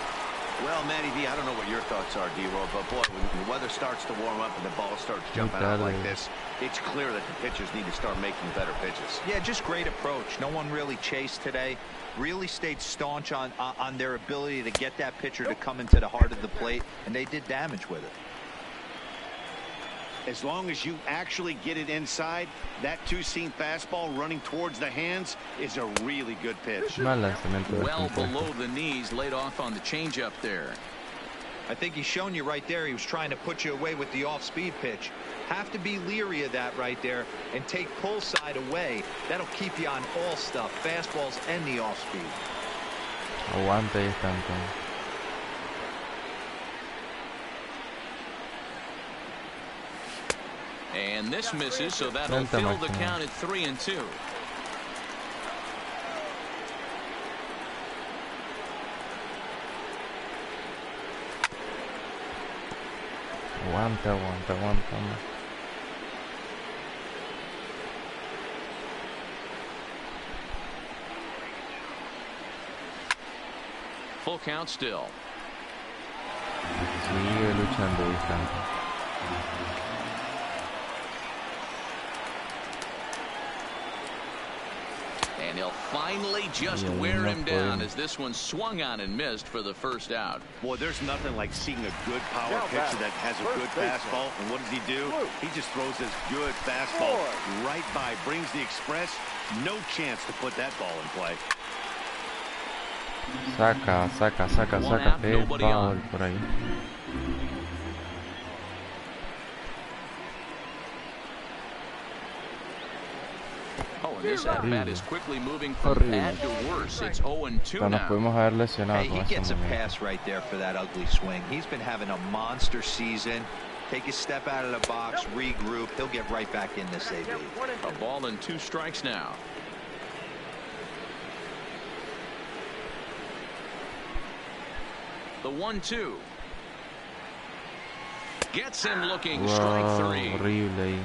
Well, Matty V, I don't know what your thoughts are, D-Roll, but boy, when the weather starts to warm up and the ball starts jumping out like this, it's clear that the pitchers need to start making better pitches. Yeah, just great approach. No one really chased today. Really stayed staunch on their ability to get that pitcher to come into the heart of the plate, and they did damage with it. As long as you actually get it inside, that 2-seam fastball running towards the hands is a really good pitch. Well below the knees, laid off on the changeup there. I think he's shown you right there. He was trying to put you away with the off-speed pitch. Have to be leery of that right there and take pull side away. That'll keep you on all stuff, fastballs and the off-speed. Aguante Stanton. And this misses, so that'll fill the count at 3-2. Aguanta. Full count still. Sigue luchando bastante. And he'll finally just wear him down as this one swung on and missed for the first out. Boy, there's nothing like seeing a good power pitcher that has a good fastball. And what does he do? He just throws his good fastball right by, brings the express. No chance to put that ball in play. Saca foul por ahí. Oh, and this at-bat is quickly moving from bad to worse. It's 0-2 Nos now. pudimos haber lesionado Hey, con he ese gets a momento. pass right there for that ugly swing. He's been having a monster season. Take a step out of the box, regroup. He'll get right back in this AB. A ball and 2 strikes now. The 1-2. Gets him looking. Strike 3. Horrible ahí.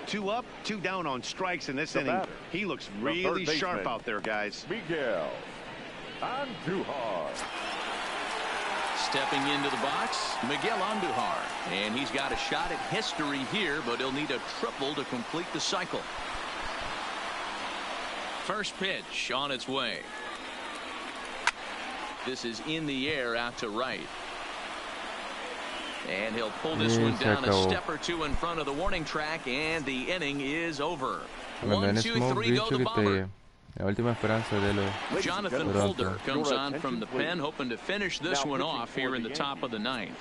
2 up, 2 down on strikes in this inning. He looks really sharp out there, guys. Miguel Andujar. Stepping into the box, Miguel Andujar. And he's got a shot at history here, but he'll need a triple to complete the cycle. First pitch on its way. This is in the air out to right. And he'll pull this one down a step or 2 in front of the warning track, and the inning is over. 1, 2, 3 go the Bomber. La última esperanza de los Jonathan Holder comes on from the pen, hoping to finish this one off here in the top of the 9th.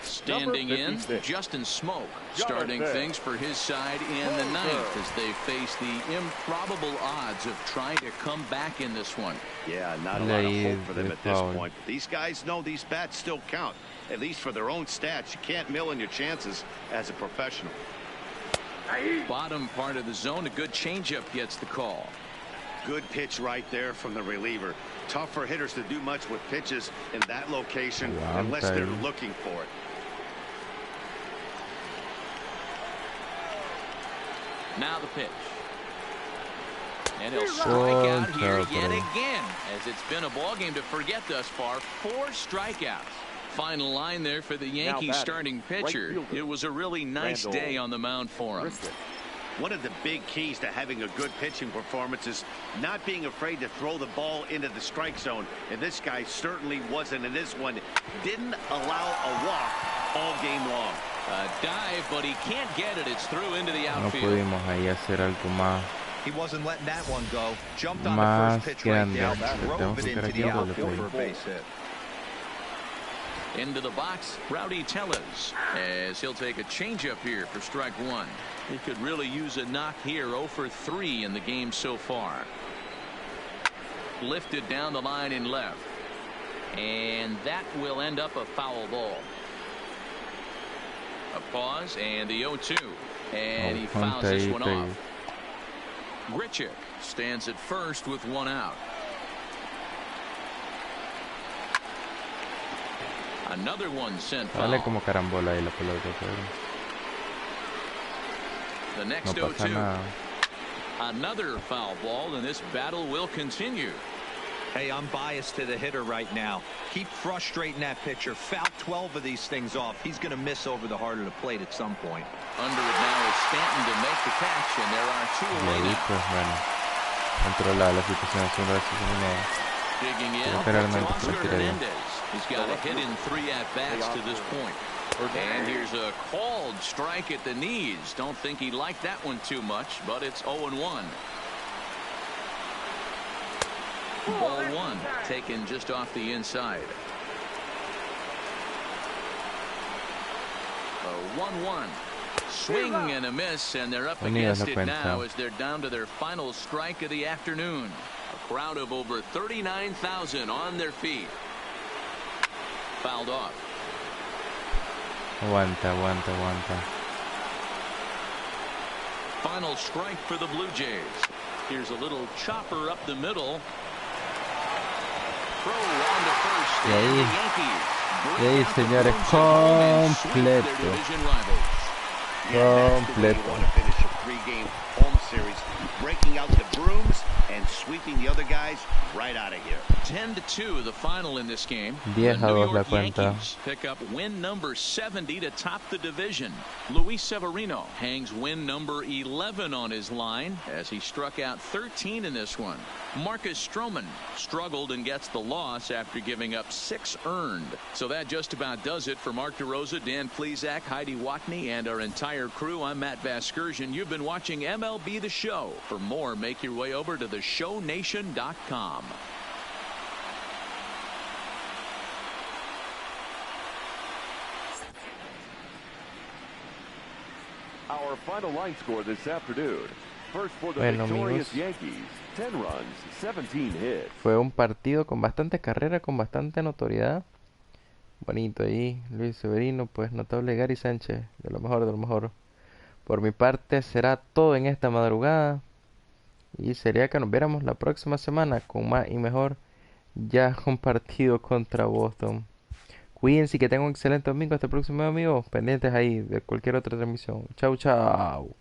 Standing in, Justin Smoke, starting things for his side in the 9th as they face the improbable odds of trying to come back in this one. Yeah, not a lot of hope for them at this point. These guys know these bats still count, at least for their own stats. You can't mill in your chances as a professional. Bottom part of the zone, a good changeup gets the call. Good pitch right there from the reliever. Tough for hitters to do much with pitches in that location unless they're looking for it. Now the pitch. And he'll strike out here yet again, as it's been a ball game to forget thus far. 4 strikeouts. Final line there for the Yankees starting pitcher. It was a really nice day on the mound for him. One of the big keys to having a good pitching performance is not being afraid to throw the ball into the strike zone. And this guy certainly wasn't in this one. Didn't allow a walk all game long. A dive, but he can't get it. It's through into the No outfield. pudimos ahí hacer algo más. He wasn't letting that one go. Jumped on the first pitch right there, drove it into the outfield for a base hit. Into the box, Rowdy Tellez, as he'll take a changeup here for strike 1. He could really use a knock here. 0 for 3 in the game so far. Lifted down the line in left, and that will end up a foul ball. A pause and the 0-2, and he fouls this one off. Grichuk stands at first with 1 out. Another one sent foul. Dale como carambola ahí la pelota. The next No pasa 0-2. nada. Another foul ball, and this battle will continue. Hey, I'm biased to the hitter right now. Keep frustrating that pitcher. Foul 12 of these things off. He's going to miss over the heart of the plate at some point. Under it now is Stanton to make the catch, and there are 2 away now. Pues bueno, controla la situación, es un rato. Digging in, Oscar Hernandez. He's got a hit in 3 at-bats to this point. And here's a called strike at the knees. Don't think he liked that one too much, but it's 0-1. Ball 1 taken just off the inside. A 1-1. Swing and a miss, and they're up against it now as they're down to their final strike of the afternoon. A crowd of over 39,000 on their feet. Fouled off. Aguanta. Final strike for the Blue Jays. Here's a little chopper up the middle. Throw on to first. And the Yankees bring out the señores, Blue Jays and sweep their completo. division rivals. Yeah, that's the way you want to finish a 3-game home series, breaking out the brooms and sweeping the other guys right out of here. 10-2, the final in this game. 10 The a New 2 la York cuenta. Yankees pick up win number 70 to top the division. Luis Severino hangs win number 11 on his line as he struck out 13 in this one. Marcus Stroman struggled and gets the loss after giving up 6 earned. So that just about does it for Mark DeRosa, Dan Plesac, Heidi Watney, and our entire crew. I'm Matt Vasgersian. You've been watching MLB The Show. For more, make your way over to theshownation.com. Our final line score this afternoon. First for the Bueno, victorious amigos, Yankees, 10 runs, 17 hits. fue un partido con bastante carrera, con bastante notoriedad. Bonito ahí, Luis Severino, pues notable Gary Sánchez, de lo mejor, de lo mejor. Por mi parte será todo en esta madrugada. Y sería que nos viéramos la próxima semana con más y mejor ya un partido contra Boston. Cuídense y que tengan un excelente domingo. Hasta el próximo, amigos. Pendientes ahí de cualquier otra transmisión. Chau, chau.